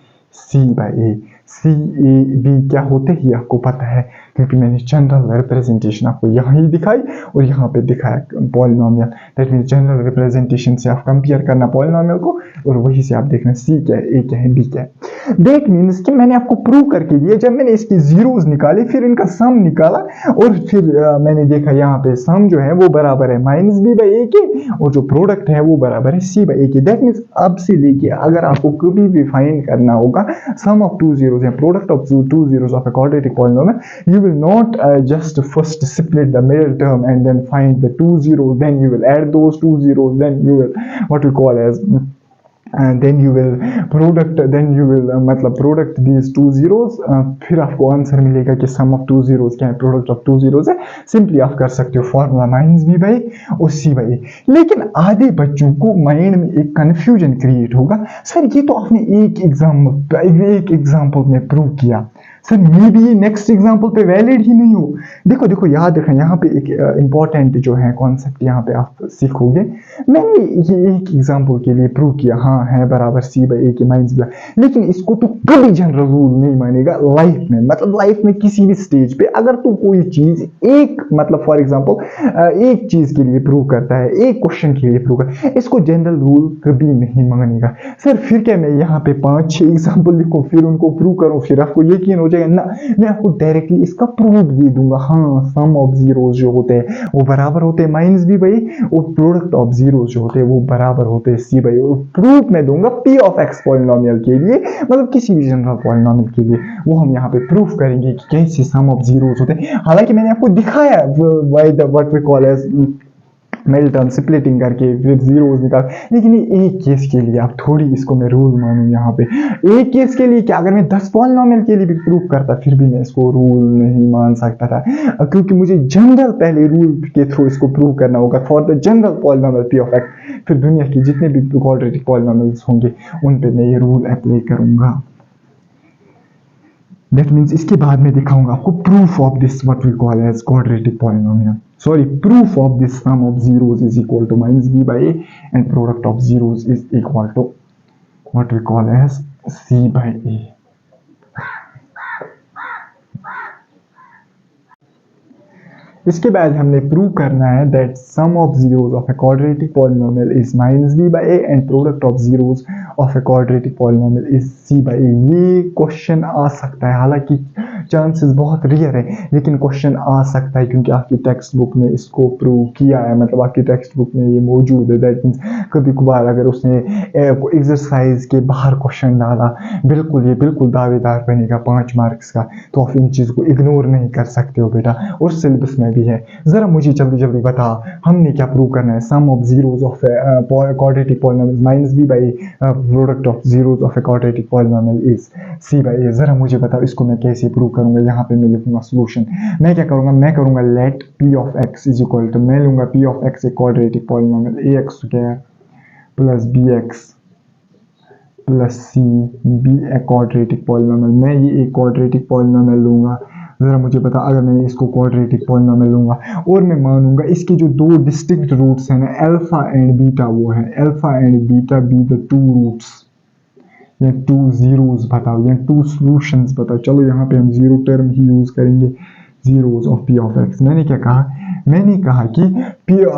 c/a। c/a/b क्या होते ही आपको पता है, क्योंकि मैंने जनरल रिप्रेजेंटेशन आपको यहाँ ही दिखाई और यहाँ पे दिखाया polynomial. That means general representation से आप कंपेयर करना पॉलिनोमियल को और वहीं से आप देखना c क्या है, a क्या है, b क्या है। दैट मीन्स कि मैंने आपको प्रूव करके दिया, जब मैंने इसकी जीरोस निकाले फिर इनका सम निकाला और फिर मैंने देखा यहाँ पे सम जो है वो बराबर है -b/a के और जो प्रोडक्ट है वो बराबर है c/a के। दैट मीन्स अब से लेके अगर आपको कभी भी फाइंड करना होगा सम ऑफ टू जीरोस या product of two zeros of a quadratic polynomial, you will not just first split the middle term and then find the two zeros, then you will add those two zeros, then you will what we call as and then you will product मतलब product these two zeros, फिर आपको answer मिलेगा कि सम of two zeros क्या है, product of two zeros है। Simply आप कर सकते हो फॉर्मूला -b/a और c/a। लेकिन आधे बच्चों को माइंड में एक कंफ्यूजन क्रिएट होगा, सर ये तो आपने एक एग्जाम्पल में प्रूव किया, sir may be next example पे वैलिड ही नहीं हो। देखो याद रखें, यहाँ पे एक इंपॉर्टेंट जो है कॉन्सेप्ट यहाँ पे आप सीखोगे। मैंने ये एक एग्जाम्पल के लिए प्रूव किया, हाँ है बराबर c/a के -b, लेकिन इसको तो कभी जनरल रूल नहीं मानेगा लाइफ में। मतलब लाइफ में किसी भी स्टेज पे अगर तू कोई चीज एक मतलब फॉर एग्जाम्पल एक चीज के लिए प्रूव करता है, एक क्वेश्चन के लिए प्रूव करता है, इसको जनरल रूल कभी नहीं मानेगा। सर फिर क्या मैं यहाँ पे 5-6 एग्जाम्पल लिखूं फिर उनको प्रूव करूं फिर आपको यकीन हो जाएगा ना, मैं आपको डायरेक्टली इसका प्रूफ दे दूंगा। हाँ सम ऑफ जीरोस जो होते हैं वो बराबर होते हैं -b/a और प्रोडक्ट ऑफ जीरोस जो होते हैं वो बराबर होते हैं c/a। और प्रूफ मैं दूंगा p ऑफ x पॉलिनोमियल के लिए, मतलब किसी भी जनरल पॉलिनोमियल के लिए, वो हम यहाँ पे प्रूफ करेंगे कि कैसे सम ऑफ जीरोस होते हैं। हालांकि मैंने आपको दिखाया by the what we call as middle term splitting करके फिर जीरोस निकाल, लेकिन एक केस के लिए आप थोड़ी इसको मैं रूल मानूं यहाँ पे। एक केस के लिए क्या, अगर मैं 10 पॉलिनोमियल के लिए भी प्रूफ करता फिर भी मैं इसको रूल नहीं मान सकता था, क्योंकि मुझे जनरल पहले रूल के थ्रू इसको प्रूव करना होगा for the general polynomial p of x। फिर दुनिया की जितने भी क्वाड्रेटिक पॉलिनोमियल्स होंगे उन पे मैं ये रूल अप्लाई करूंगा। दैट मीन्स इसके बाद मैं दिखाऊंगा आपको proof of this what we call as quadratic polynomial, sorry proof of this sum of zeros is equal to -b/a and product of zeros is equal to what we call as c/a। इसके बाद हमने prove करना है that sum of zeros of a quadratic polynomial is -b/a and product of zeros of a quadratic polynomial is c/a। ये question आ सकता है, हालांकि chances बहुत रेयर है, लेकिन क्वेश्चन आ सकता है क्योंकि आपकी टेक्स्ट बुक में इसको प्रूव किया है, मतलब आपकी टेक्स्ट बुक में ये मौजूद है। दैट मीन्स कभी कभार अगर उसने एक्सरसाइज के बाहर क्वेश्चन डाला, ये बिल्कुल दावेदार बनेगा 5 मार्क्स का, तो आप इन चीज़ को इग्नोर नहीं कर सकते हो बेटा, और सिलेबस में भी है। जरा मुझे जल्दी बता हमने क्या प्रूव करना है, sum of zeros of quadratic polynomial -b/a product of zeros of a quadratic polynomial is c/a। जरा मुझे बताओ इसको मैं कैसे प्रूव करूंगा। यहाँ पे मैं लिखूंगा सॉल्यूशन, मैं क्या करूंगा, मैं करूंगा let p of x is equal to, मैं लूंगा p ऑफ x एक quadratic polynomial ax square plus bx plus c b एक क्वाड्रेटिक पॉलिनोमियल। मैं ये एक क्वाड्रेटिक पॉलिनोमियल लूंगा। जरा मुझे बता, अगर मैं इसको क्वाड्रेटिक पॉलिनोमियल लूंगा और मैं मानूंगा इसके जो दो डिस्टिंक्ट रूट्स हैं ना, अल्फा एंड बीटा, वो है alpha and beta be the two roots या टू जीरोस बताओ या टू सॉल्यूशंस बताओ। चलो यहाँ पे हम जीरो टर्म ही यूज करेंगे, zeros of p of x। मैंने क्या कहा, मैंने कहा कि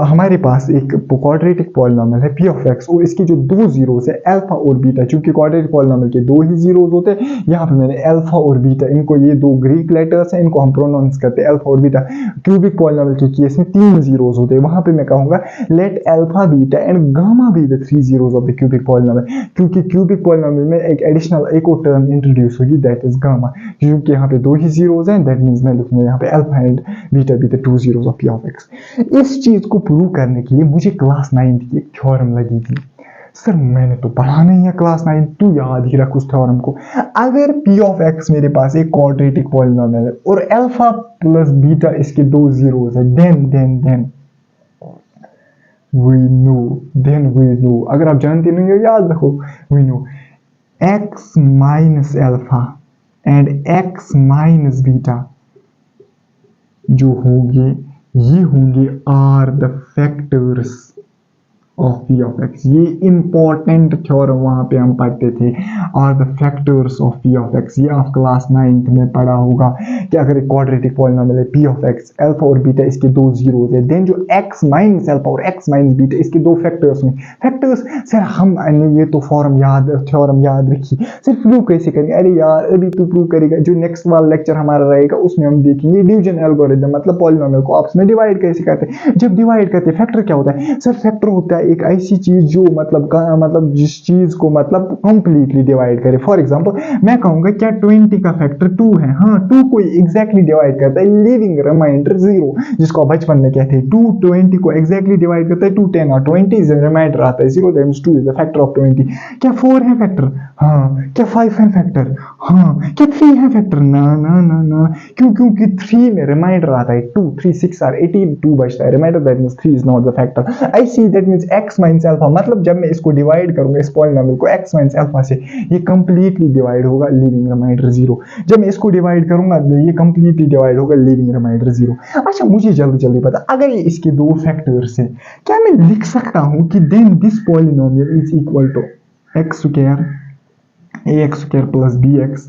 हमारे पास एक क्वाड्रेटिक पॉलिनॉमियल है पी ऑफ एक्स और इसकी जो दो जीरोस है अल्फा और बीटा, क्योंकि क्वाड्रेटिक पॉलिनॉमियल के दो ही जीरोस होते हैं। यहाँ पे मैंने अल्फा और बीटा, इनको ये दो ग्रीक लेटर्स हैं, इनको हम प्रोनाउंस करते हैं अल्फा और बीटा। क्यूबिक पॉलिनॉमियल के केस में तीन जीरोस होते हैं, वहां पे मैं कहूंगा let alpha beta and gamma be the three zeros of the cubic polynomial, क्योंकि क्यूबिक पॉलिनॉमियल में एक एडिशनल एक और टर्म इंट्रोड्यूस होगी दैट इज गामा, क्योंकि यहाँ पे दो ही जीरोस हैं। दैट मींस मैं लिखूंगा यहाँ पे alpha and beta be the two zeros of p of x. इस चीज को प्रूव करने के लिए मुझे क्लास 9 की एक थ्योरम लगी थी। सर मैंने तो पढ़ा नहीं है क्लास 9, तू याद ही रख उस थ्योरम को। अगर पी ऑफ एक्स मेरे पास एक क्वाड्रेटिक पॉलिनॉमियल है और अल्फा प्लस बीटा इसके दो जीरोस है, देन we know, अगर आप जानते नहीं हो याद रखो, we know x minus alpha and x minus beta जो होंगे ये होंगे are the factors of p of x. ये इंपॉर्टेंट थ्योरम वहां पे हम पढ़ते थे, are the factors of p of x. ये आप क्लास 9th में पढ़ा होगा कि अगर एक क्वाड्रेटिक पॉलिनॉमियल है पी ऑफ एक्स, अल्फा और बीटा इसके दो जीरोस है, देन जो x माइनस अल्फा और x माइनस बीटा इसके दो फैक्टर्स में फैक्टर्स। सर हमने ये तो थ्योरम याद रखी, सिर्फ प्रूव कैसे करेंगे? अरे यार अभी तो प्रूव करेगा, जो नेक्स्ट वाला लेक्चर हमारा रहेगा उसमें हम देखेंगे डिवीजन एल्गोरिथम, मतलब पॉलिनॉमियल को आपस में डिवाइड कैसे करते हैं। जब डिवाइड करते हैं फैक्टर क्या होता है? सर फैक्टर होता है एक ऐसी चीज जो मतलब जिस चीज को मतलब कंप्लीटली डिवाइड करे। फॉर एग्जांपल मैं कहूंगा क्या 20 का फैक्टर 2 है? हाँ, 2 को एग्जैक्टली डिवाइड करता है लिविंग रिमाइंडर 0, जिसको बचपन में कहते हैं 2 20 को एग्जैक्टली डिवाइड करता है 2 10 और 20 रिमाइंडर आता है 0, that means 2 is the factor of 20। क्या 4 है फैक्टर? हाँ। क्या 5 है फैक्टर? हाँ। क्या 3 है फैक्टर? ना। क्योंकि 3 में रिमाइंडर आता है 2 3 6 आर 18, 2 बचता है remainder, that means 3 is not the factor. I see, that means x minus alpha, मतलब जब मैं इसको डिवाइड करूंगा इस पॉलिनॉमियल को x माइनस अल्फा से, ये कंप्लीटली डिवाइड होगा लिविंग रिमाइंडर 0। जब मैं इसको डिवाइड करूंगा ये कंप्लीटली डिवाइड होगा लिविंग रिमाइंडर 0। अच्छा मुझे जल्दी पता, अगर ये इसके दो फैक्टर्स है, क्या मैं लिख सकता हूं कि then this polynomial is equal to x square ax square plus bx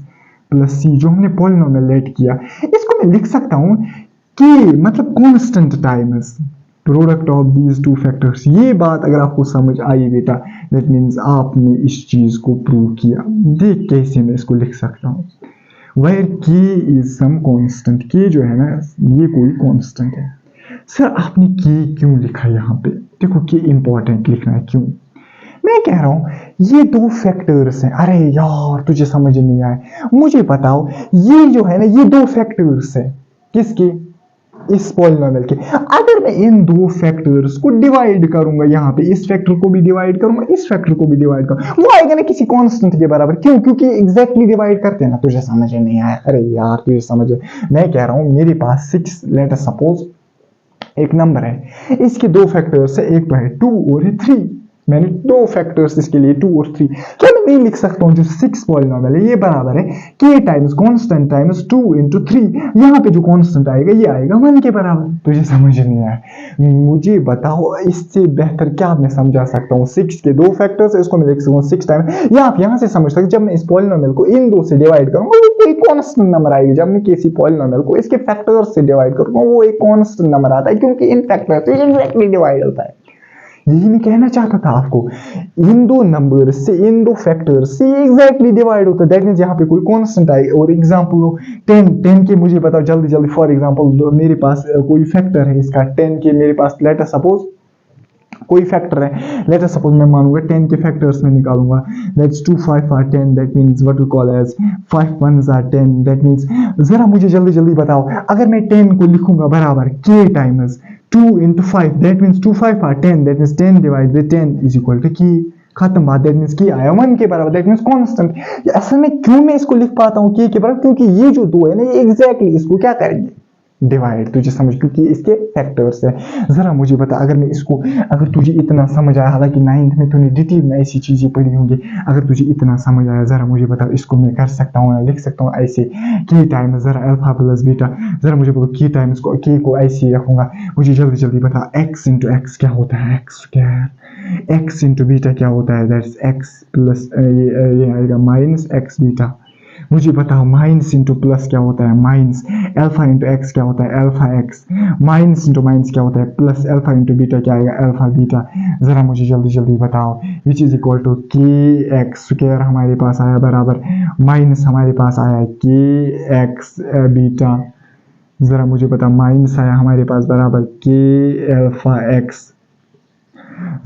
plus c, जो हमने पॉलिनॉमियल लेट किया, इसको मैं लिख सकता हूं कि मतलब constant times product of these two factors. ये बात अगर आपको समझ आई बेटा, दैट मीन्स आपने इस चीज को प्रूव किया। देख कैसे मैं इसको लिख सकता हूँ, where k is some constant, k जो है ना ये कोई कांस्टेंट है। सर आपने k क्यों लिखा यहाँ पे? देखो k इंपॉर्टेंट लिखना है, क्यों? मैं कह रहा हूं ये दो फैक्टर्स हैं। अरे यार तुझे समझ नहीं आया, मुझे बताओ ये जो है ना ये दो फैक्टर्स है किसके? इस पॉलिनॉमियल के। अगर मैं इन दो फैक्टर्स को डिवाइड करूंगा, यहाँ पे इस फैक्टर को भी डिवाइड करूंगा, इस फैक्टर को भी डिवाइड करूंगा, वो आएगा ना किसी कांस्टेंट के बराबर। क्यों? क्योंकि एग्जैक्टली डिवाइड करते हैं ना। तुझे समझ नहीं आया? अरे यार तुझे समझ, मैं कह रहा हूं मेरे पास 6 लेट अस सपोज एक नंबर है, इसके दो फैक्टर्स है, एक तो है 2 और है 3। मैंने दो फैक्टर्स इसके लिए 2 और 3, क्या मैं नहीं लिख सकता हूँ जो 6 पॉलिनॉमियल है ये बराबर है k times constant times 2 into 3। यहाँ पे जो कांस्टेंट आएगा ये आएगा 1 के बराबर। तुझे समझ नहीं आया? मुझे बताओ इससे बेहतर क्या मैं समझा सकता हूँ? 6 के दो फैक्टर्स है, इसको मैं लिख सकता हूँ 6 टाइम्स, या आप यहाँ से समझ सकते जब मैं इस पॉलिनॉमियल को इन दो से डिवाइड करूंगा वो एक कांस्टेंट नंबर आएगी। जब मैं किसी पॉलिनॉमियल को इसके फैक्टर्स से डिवाइड करूंगा वो एक कांस्टेंट नंबर आता है, क्योंकि इन फैक्टर्स से एग्जैक्टली डिवाइड होता है। यही मैं कहना चाहता था आपको, इन दो नंबर से इन दो फैक्टर से एग्जैक्टली डिवाइड होता है। दैट मींस यहाँ पे कोई कांस्टेंट आए। और एग्जांपल हो 10 के, मुझे बताओ जल्दी फॉर एग्जांपल मेरे पास कोई फैक्टर है इसका 10 के, मेरे पास लेट अस सपोज कोई फैक्टर है, लेट अस सपोज मैं मानूंगा 10 के फैक्टर्स में निकालूंगा, that's 2 5 are 10, that means what we call as 5 1s are 10। That means जरा मुझे जल्दी बताओ, अगर मैं 10 को लिखूंगा बराबर k times 2 into 5, that means 2 5 are 10, that means 10 divided by 10 is equal to k। खत्म बात। दैट मींस की आया 1 के बराबर, दैट मींस कांस्टेंट। असल में क्यों मैं इसको लिख पाता हूँ k के बराबर? क्योंकि ये जो दो है ना ये एग्जैक्टली इसको क्या करेंगे? डिवाइड। तुझे समझ, क्योंकि इसके फैक्टर्स है। जरा मुझे बता, अगर मैं इसको, अगर तुझे इतना समझ आया, हालांकि 9th में तूने डिटेल में ऐसी चीजें पढ़ी होंगी, अगर तुझे इतना समझ आया जरा मुझे बता, इसको मैं कर सकता हूँ, लिख सकता हूँ ऐसे k टाइम्स जरा अल्फा प्लस बीटा, जरा मुझे बोलो k टाइम्स को k को ऐसे रखूंगा। मुझे जल्दी बता, x into x क्या होता है? x square. x into beta क्या होता है? दैट्स x प्लस ये आएगा माइनस x बीटा मुझे बताओ माइनस इंटू प्लस क्या होता है, माइनस अल्फा इंटू एक्स क्या होता है, alpha x, minus into minus क्या होता है, प्लस अल्फा इंटू बीटा क्या आएगा, अल्फा बीटा। ज़रा मुझे जल्दी जल्दी बताओ, विच इज इक्वल टू के एक्स स्क्वायर हमारे पास आया बराबर माइनस हमारे पास आया के एक्स बीटा। ज़रा मुझे बता, माइनस आया हमारे पास बराबर के अल्फा एक्स।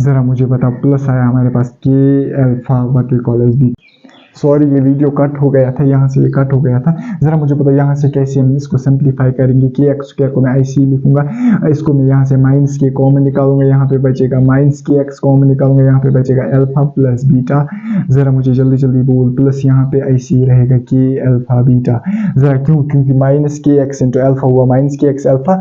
ज़रा मुझे बता, प्लस आया हमारे पास k alpha what we call as b. Sorry ये वीडियो कट हो गया था, यहाँ से ये कट हो गया था। ज़रा मुझे पता यहाँ से कैसे हम इसको सिंप्लीफाई करेंगे। के एक्स स्क्वायर को मैं ऐसे ही लिखूंगा, इसको मैं यहाँ से माइनस के कॉमन निकालूंगा, यहाँ पे बचेगा माइनस के एक्स कॉमन निकालूंगा, यहाँ पे बचेगा अल्फा प्लस बीटा। ज़रा मुझे जल्दी जल्दी बोल, प्लस यहाँ पे ऐसे ही रहेगा के अल्फा बीटा। ज़रा क्यों, क्योंकि माइनस के एक्स इंटू अल्फा हुआ माइनस के एक्स अल्फा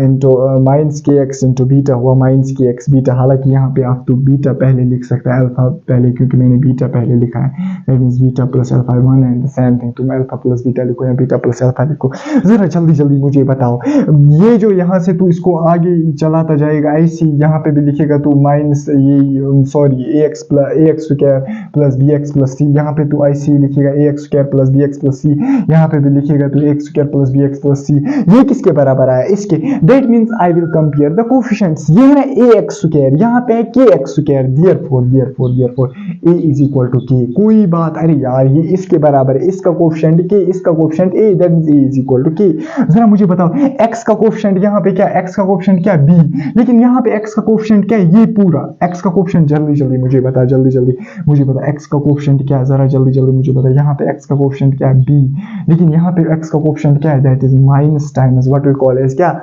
इंटू माइनस के एक्स इंटू बीटा हुआ माइनस के एक्स बीटा। हालांकि यहाँ पे आप तो बीटा पहले लिख सकते हैं, अल्फा पहले, क्योंकि मैंने बीटा पहले लिखा है। Beta plus alpha one and same thing, तुम अल्फा प्लस बीटा लिखो या बीटा प्लस अल्फा लिखो। जरा जल्दी जल्दी मुझे बताओ, ये जो यहाँ से तू इसको आगे चलाता जाएगा ऐसी, यहाँ पे भी लिखेगा तू माइनस ये sorry a x square plus b x plus c, यहाँ पे तू ऐसे ही लिखेगा a x square plus b x plus c, यहाँ पे भी लिखेगा तू x square plus b x plus c. ये किसके बराबर आया, इसके। That means I will compare the coefficients. ये है ना ए एक्स स्क्वायर, यहाँ पे है k x square, therefore a is equal to k. कोई बात, अरे यार ये इसके बराबर है, इसका कोफिशिएंट के, इसका coefficient a, that means a is equal to k. जरा मुझे बताओ x का कोफिशिएंट यहाँ पे क्या है, x का कोफिशिएंट क्या है b, लेकिन यहाँ पे x का कोफिशिएंट क्या है, ये पूरा x का कोफिशिएंट। जल्दी जल्दी मुझे बता, जल्दी जल्दी मुझे बता x का कोफिशिएंट क्या है, जरा जल्दी जल्दी मुझे बता। यहाँ पे x का कोफिशिएंट क्या है b, लेकिन यहाँ पे x का कोफिशिएंट क्या है, that is minus times what we call as क्या,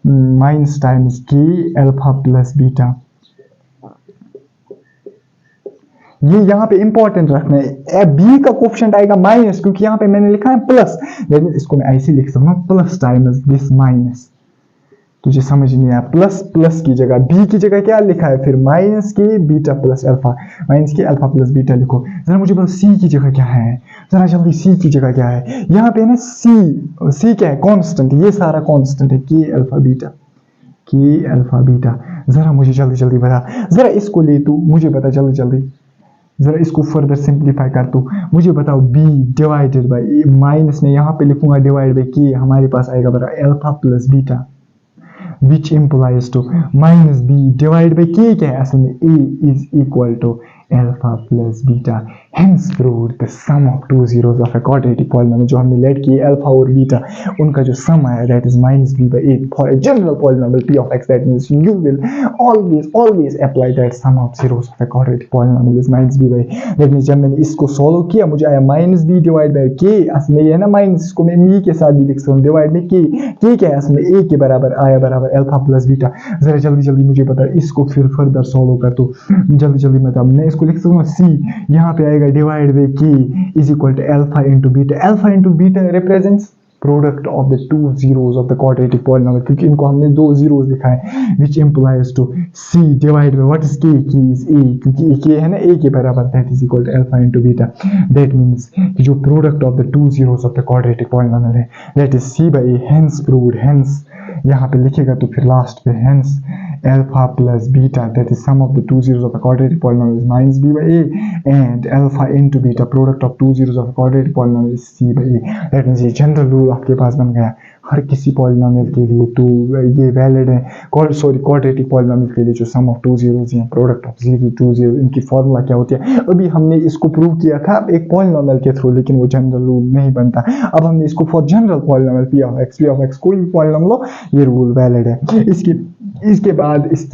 minus times k alpha plus beta. ये यहाँ पे इंपॉर्टेंट रखना है, बी का कोफिशिएंट आएगा माइनस, क्योंकि यहाँ पे मैंने लिखा है प्लस, लेकिन इसको मैं ऐसे लिख सकता हूँ प्लस टाइम्स दिस माइनस। तुझे समझ नहीं आया, प्लस प्लस की जगह बी की जगह क्या लिखा है, फिर माइनस के बीटा प्लस अल्फा, माइनस के अल्फा प्लस बीटा लिखो। जरा मुझे बोलो सी की जगह क्या है, जरा जल्दी सी की जगह क्या है। यहाँ पे ना सी क्या है, कॉन्स्टेंट, ये सारा कॉन्स्टेंट है, के अल्फा बीटा, के अल्फा बीटा। जरा मुझे जल्दी जल्दी बता, जरा इसको ले तू मुझे बता जल्दी जल्दी, जरा इसको फर्दर सिंप्लीफाई कर तू मुझे बताओ। b डिवाइडेड बाई माइनस में यहाँ पे लिखूंगा डिवाइड बाई के, हमारे पास आएगा बराबर alpha plus beta, which implies to minus b divided by k क्या है असल में, a is equal to alpha plus beta. Hence proved the sum of two zeros of a quadratic polynomial जो हमने लेट किए अल्फा और beta, उनका जो सम आया that is minus b by 8 for a general polynomial p of x. That means you will always apply that sum of zeros of a quadratic polynomial is minus b by 8. That means जब मैंने इसको solve किया मुझे आया minus b divided by k, असल में ये है ना माइनस, इसको मैं b के साथ भी लिख सकता हूँ, डिवाइड में k क्या है असल में a के बराबर आया बराबर अल्फा प्लस बीटा। जरा जल्दी जल्दी मुझे बता, इसको फिर फर्दर सॉल्व कर तो जल्दी जल्दी बता। मैं इसको लिख सकूँ c, यहाँ पे आएगा divide by k is equal to alpha into beta. Alpha into beta represents product of the two zeros of the quadratic polynomial, क्योंकि इनको हमने दो जीरोस दिखाए, which implies to c divide by what is k, k is a, क्योंकि k है ना a के बराबर, that is equal to alpha into beta. That means कि जो product of the two zeros of the quadratic polynomial है that is c by a, hence proved. Hence यहाँ पे लिखेगा तो फिर लास्ट पे hence alpha plus beta, that is sum of the two zeros of a quadratic polynomial is minus b by a, and alpha into beta product of two zeros of a quadratic polynomial is c by a. That means ये general rule आपके पास बन गया हर किसी polynomial के लिए। तो ये valid है, क्वाड्रेटिक पॉलिनोमियल के लिए जो सम ऑफ टू जीरोस हैं, product of zero to zero, इनकी फॉर्मूला क्या होती है। अभी हमने इसको प्रूव किया था एक पॉलिनोमियल के थ्रू, लेकिन वो जनरल रूल नहीं बनता। अब हमने इसको for general polynomial p of x कोई भी पॉलिनोमियल लो, ये रूल वैलिड है। इसके बाद इस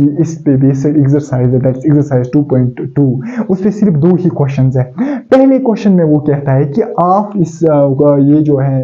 पे बेसिक एक्सरसाइज है, दैट्स एक्सरसाइज 2.2। उस पे सिर्फ दो ही क्वेश्चंस है। पहले क्वेश्चन में वो कहता है कि आप इस ये जो है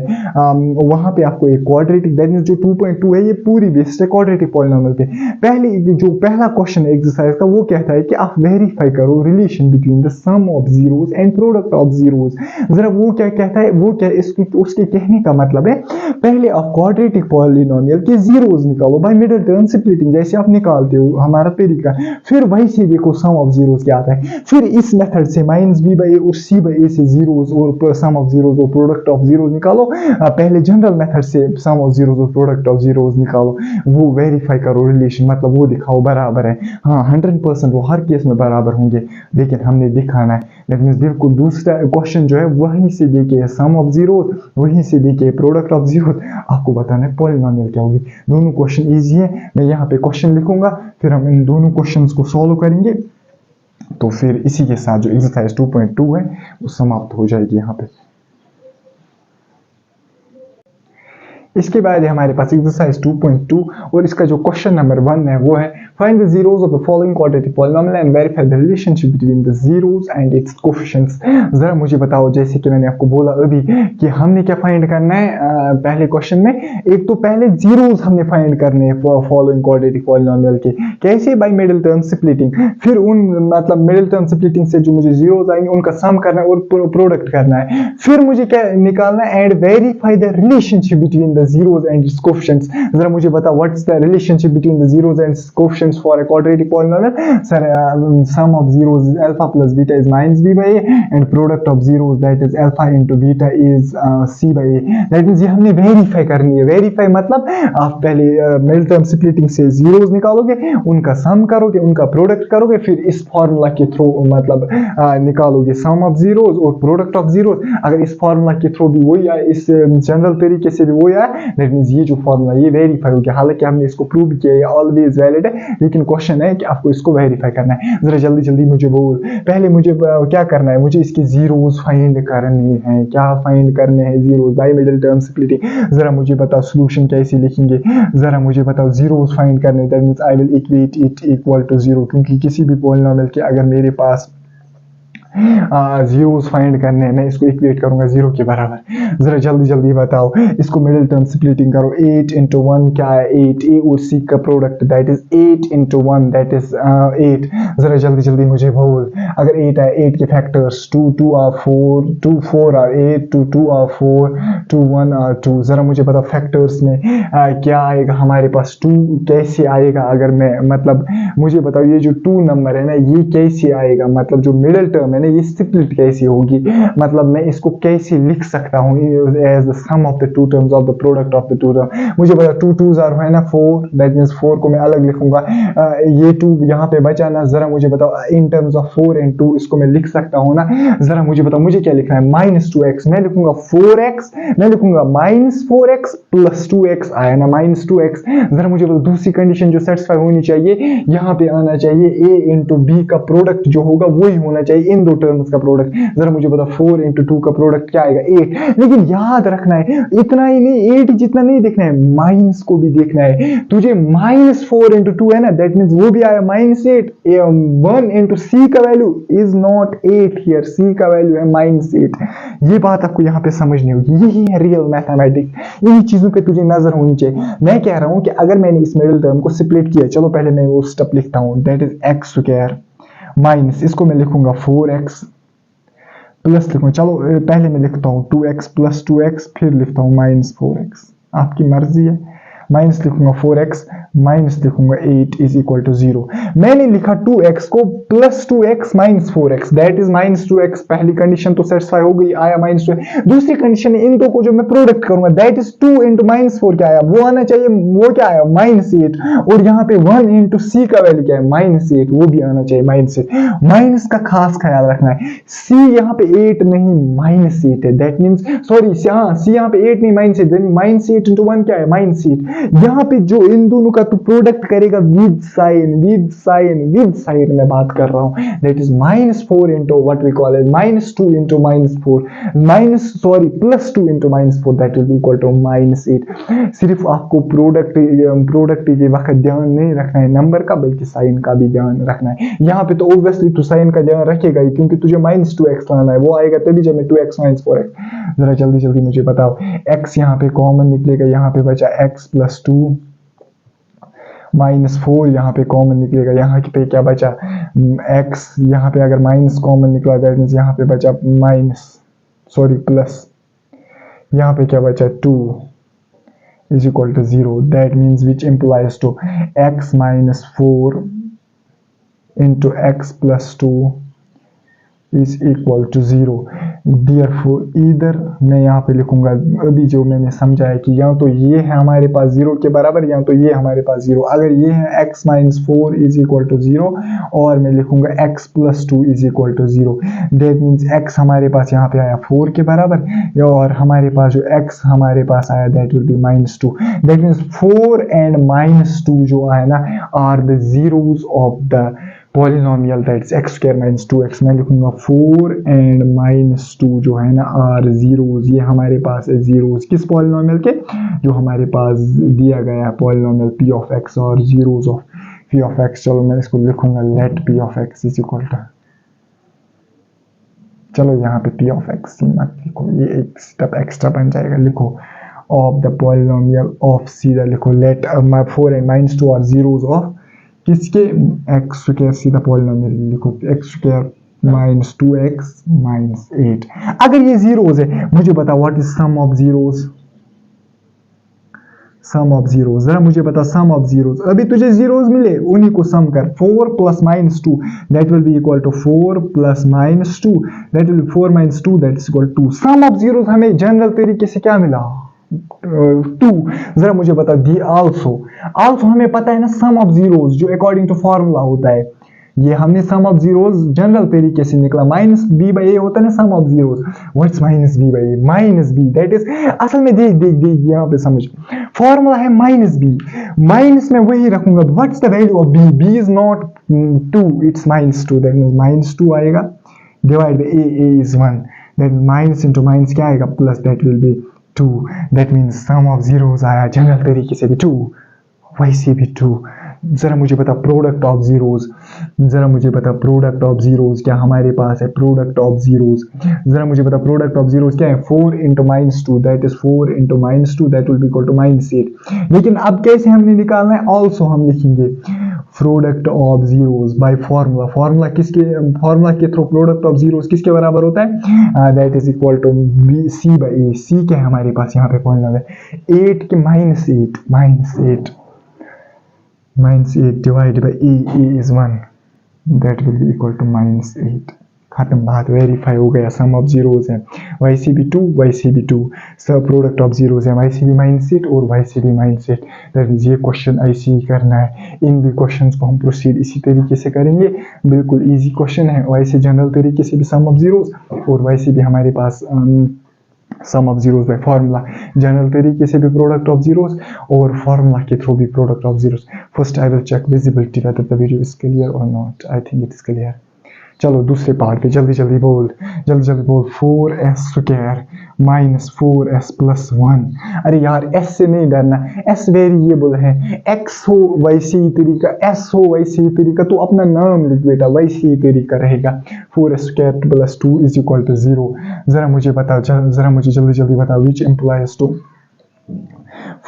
वहां पे आपको एक क्वाड्रेटिक, दैट मींस जो 2.2 है ये पूरी बेस्ड है क्वाड्रेटिक पॉलिनोमियल पे। पहला क्वेश्चन है एक्सरसाइज का, वो कहता है कि आप वेरीफाई करो relation between the sum of zeros and product of zeros. जरा वो क्या कहता है, वो क्या उसके कहने का मतलब है पहले आप क्वाड्रेटिक पॉलिनोमियल के जीरोस निकालो बाय मिडिल टर्म स्प्लिटिंग। जैसे आप निकालते हो हमारा तरीका, फिर वही से देखो सम ऑफ जीरोस क्या आता है। फिर इस मेथड से माइनस बी बाई ए और सी बाई ए से जीरोस और सम ऑफ जीरोस और प्रोडक्ट ऑफ जीरोस निकालो। पहले जनरल मेथड से सम ऑफ जीरोस और प्रोडक्ट ऑफ जीरोस निकालो, वो वेरीफाई करो रिलेशन, मतलब वो दिखाओ बराबर है। हाँ 100% वो हर केस में बराबर होंगे, लेकिन हमने दिखाना है। दैट मीन्स बिल्कुल दूसरा क्वेश्चन जो है वहीं से देके सम ऑफ जीरोस, वहीं से देके प्रोडक्ट ऑफ जीरोस, आपको बताना है पॉलिनोमियल क्या होगी। दोनों क्वेश्चन इजी है, मैं यहाँ पे क्वेश्चन लिखूंगा, फिर हम इन दोनों क्वेश्चंस को सॉल्व करेंगे। तो फिर इसी के साथ जो एक्सरसाइज 2.2 है वो समाप्त हो जाएगी यहाँ पे। इसके बाद है हमारे पास एक्सरसाइज 2.2 और इसका जो क्वेश्चन नंबर 1 है वो है find the zeros of the following quadratic polynomial and verify the relationship between the zeros and it's coefficients. जरा मुझे बताओ, जैसे कि मैंने आपको बोला अभी कि हमने क्या फाइंड करना है पहले क्वेश्चन में। एक तो पहले जीरोस हमने फाइंड करने हैं फॉलोइंग क्वाड्रेटिक पॉलिनोमियल के, कैसे? By middle term splitting. फिर उन मतलब मिडिल टर्म स्प्लिटिंग से जो मुझे जीरोस आएंगे उनका सम करना है और प्रोडक्ट करना है। फिर मुझे क्या निकालना है? And verify the relationship between the zeros and its coefficients। जरा मुझे बताओ what's the relationship between the zeros and its coefficients for a quadratic polynomial? Sir, sum of zeros is alpha plus beta is minus b by a and product of zeros that is alpha into beta is c by a। that means ये हमने verify करनी है। Verify मतलब आप पहले middle term splitting से zeros निकालोगे, उनका सम करोगे, उनका प्रोडक्ट करोगे, फिर इस फॉर्मूला के थ्रू मतलब निकालोगे सम ऑफ जीरोस और प्रोडक्ट ऑफ जीरोस। अगर इस फॉर्मूला के थ्रू भी वही आए, इस जनरल तरीके से भी वही आए, दैट मींस ये जो फॉर्मूला ये वेरीफाई हो गया। हालांकि हमने इसको प्रूव किया है, ऑलवेज वैलिड है, लेकिन क्वेश्चन है कि आपको इसको वेरीफाई करना है। जरा जल्दी जल्दी मुझे बोल, पहले मुझे क्या करना है? मुझे इसके जीरोस फाइंड करने हैं। क्या फाइंड करने हैं? Zeros by middle term splitting. जरा मुझे बताओ सॉल्यूशन कैसे लिखेंगे? जरा मुझे बताओ जीरोस फाइंड करने, that means I will equate it equal to zero, क्योंकि किसी भी पॉलिनोमियल के अगर मेरे पास जीरोस फाइंड करने हैं, मैं इसको इक्वेट करूंगा जीरो के बराबर। जरा जल्दी जल्दी बताओ, इसको मिडिल टर्म स्प्लिटिंग करो। 8 into 1 क्या है? 8। ए और सी का product that is 8 into 1 that is 8। जरा जल्दी जल्दी मुझे बोल, अगर 8 है 8 के factors 2 2 are 4 2 4 are 8 2 2 are 4 2 1 are 2। जरा मुझे बताओ फैक्टर्स में क्या आएगा हमारे पास? 2 कैसे आएगा? अगर मैं मतलब मुझे बताओ ये जो 2 नंबर है ना ये कैसे आएगा? मतलब जो मिडिल टर्म है ये स्प्लिट कैसी होगी? मतलब मैं इसको कैसे लिख सकता हूँ as the sum of the two terms of the product of the two term. मुझे पता 2 2s are है ना 4, दैट मींस 4 को मैं अलग लिखूंगा, ये 2 यहाँ पे बचा ना। जरा मुझे बताओ इन टर्म्स ऑफ 4 and 2 इसको मैं लिख सकता हूँ ना? जरा मुझे बताओ मुझे क्या लिखना है? -2x मैं लिखूंगा 4x, मैं लिखूंगा -4x प्लस 2x आया ना -2x। जरा मुझे बताओ दूसरी कंडीशन जो सेटिस्फाई होनी चाहिए, यहाँ पे आना चाहिए a into b का प्रोडक्ट जो होगा वही होना चाहिए इन दो टर्म्स का प्रोडक्ट। जरा मुझे बता 4 into 2 का प्रोडक्ट क्या आएगा? 8। लेकिन याद रखना है इतना ही नहीं, 8 जितना नहीं देखना है, माइनस को भी देखना है तुझे। -4 into 2 है ना, दैट मींस वो भी आया -8। 1 into c का value is not 8 here, c का वैल्यू है -8। ये बात आपको यहाँ पे समझनी होगी, यही है रियल मैथमेटिक्स। इन्हीं चीजों पे तुझे नजर होनी चाहिए। मैं कह रहा हूँ कि अगर मैंने इस मिडिल टर्म को स्प्लिट किया, चलो पहले मैं वो स्टेप लिखता हूँ, that is x square minus, इसको मैं लिखूंगा 4x प्लस लिखूंगा, चलो पहले मैं लिखता हूँ 2x प्लस 2x, फिर लिखता हूँ -4x, आपकी मर्जी है। माइनस लिखूंगा 4x माइनस लिखूंगा 8 इज इक्वल टू 0। मैंने लिखा 2x को plus 2x minus 4x, that is -2x। पहली कंडीशन तो सेटिस्फाई हो गई, आया -2। दूसरी कंडीशन इन दो को जो मैं प्रोडक्ट करूंगा दैट इज 2 into -4 क्या आया? वो आना चाहिए, वो क्या आया? -8। और यहाँ पे 1 into c का वैल्यू क्या है? -8, वो भी आना चाहिए -8। माइनस का खास ख्याल रखना है, c यहाँ पे 8 नहीं -8 है, दैट मीन्स सॉरी c यहाँ पे 8 नहीं -8, देन -8 into 1 क्या है? -8। यहाँ पे जो इन दोनों का तू प्रोडक्ट करेगा विद साइन में बात कर रहा हूँ, that is -4 into what we call as -2 into -4 plus 2 into -4 that is equal to -8। सिर्फ आपको प्रोडक्ट के वक्त ध्यान नहीं रखना है नंबर का, बल्कि साइन का भी ध्यान रखना है। यहाँ पे तो ऑब्वियसली तू साइन का ध्यान रखेगा ही, क्योंकि तुझे -2x लाना है, वो आएगा तभी जब मैं 2x -4x। जरा जल्दी जल्दी मुझे बताओ, x यहाँ पे कॉमन निकलेगा, यहाँ पे बचा x प्लस 2 -4, यहाँ पे कॉमन निकलेगा, यहाँ पे क्या बचा? x, यहाँ पे अगर माइनस कॉमन निकला दैट मींस यहाँ पे बचा प्लस, यहाँ पे क्या बचा 2 is equal to 0. That means which implies to x minus 4 into x plus 2 is equal to 0. Therefore either मैं यहाँ पे लिखूंगा अभी जो मैंने समझा है कि या तो ये है हमारे पास 0 के बराबर या तो ये हमारे पास 0. अगर ये है x minus 4 is equal to 0 और मैं लिखूंगा x plus 2 is equal to 0. That means x हमारे पास यहाँ पे आया 4 के बराबर और हमारे पास जो x हमारे पास आया that will be minus 2. That means 4 and minus 2 जो आया ना are the zeros of the polynomial that is x square minus 2x. मैं लिखूंगा 4 and minus 2 जो है ना आर जीरोज, ये हमारे पास है जीरोज किस पॉलिनोमियल के, जो हमारे पास दिया गया है पॉलिनोमियल p ऑफ x और zeros of p of x. चलो मैं इसको लिखूंगा let p of x is equal to, चलो यहाँ पे p ऑफ x मत लिखो, ये एक स्टेप एक्स्ट्रा बन जाएगा. लिखो ऑफ द पॉलिनोमियल ऑफ, सीधा लिखो let 4 and minus 2 are zeros of किसके, एक्स स्क्वायर. सीधा पॉलिनोमियल लिखो x square minus 2x minus 8. अगर ये जीरोज है मुझे बता what is sum of zeros, sum of zeros. जरा मुझे बता सम ऑफ जीरोज. अभी तुझे जीरोज मिले उन्हीं को सम कर. 4 plus minus 2 that will be equal to 4 plus minus 2 that will 4 minus 2 that is equal to. Sum of zeros हमें जनरल तरीके से क्या मिला 2. जरा मुझे बता दी आल्सो हमें पता है ना सम ऑफ जीरोज जो अकॉर्डिंग टू फॉर्मूला होता है, ये हमने सम ऑफ जीरोज जनरल तरीके से निकला. माइनस बी बाई ए होता है ना sum of zeros. What's minus b by a, minus b that is असल में देख देख देख यहाँ पे समझ, फॉर्मूला है माइनस बी, माइनस में वही रखूंगा. What's the value of b, b is not 2 it's minus 2. That means minus 2 आएगा divide by a is 1. That minus into minus क्या आएगा plus, that will be 2. That means sum of zeros आया general तरीके से भी 2, वैसे भी 2. जरा मुझे बता प्रोडक्ट ऑफ जीरोज, जरा मुझे बता प्रोडक्ट ऑफ जीरोज क्या हमारे पास है. प्रोडक्ट ऑफ जीरोज, जरा मुझे बता प्रोडक्ट ऑफ जीरोज क्या है. 4 into minus 2 that is 4 into minus 2 that will be equal to minus 8. लेकिन अब कैसे हमने निकालना है, ऑल्सो हम लिखेंगे product of zeros by formula. Formula किसके, फॉर्मूला के थ्रू प्रोडक्ट ऑफ जीरोज किसके बराबर होता है, that is equal to C by A. C क्या है हमारे पास यहाँ पे फॉर्मूला है 8 के minus 8 divided by a is 1 that will be equal to minus 8. खत्म बात, वेरीफाई हो गया. सम ऑफ जीरोज है वैसे भी 2 वैसे भी 2, सब प्रोडक्ट ऑफ जीरोज है वैसे भी माइनस 8 और वैसे भी माइनस 8. दैट मींस ये क्वेश्चन ऐसे ही करना है. इन भी क्वेश्चंस को हम प्रोसीड इसी तरीके से करेंगे. बिल्कुल इजी क्वेश्चन है, वैसे जनरल तरीके से भी सम ऑफ जीरोज और वैसे भी हमारे पास sum of zeros by formula, general तरीके से भी प्रोडक्ट ऑफ जीरोज और फार्मूला के थ्रू भी product of zeros. First I will check visibility whether the video is clear और not. I think it is clear. चलो दूसरे पार्ट पे जल्दी जल्दी बोल 4s square minus 4s plus 1. अरे यार s से नहीं डरना, s वेरिएबल है. x हो वैसे ही तरीका, s हो वैसे ही तरीका, तो अपना नाम लिख बेटा, वैसे ही तरीका रहेगा. 4s square plus 2 is equal to 0. जरा मुझे जल्दी जल्दी बता which implies to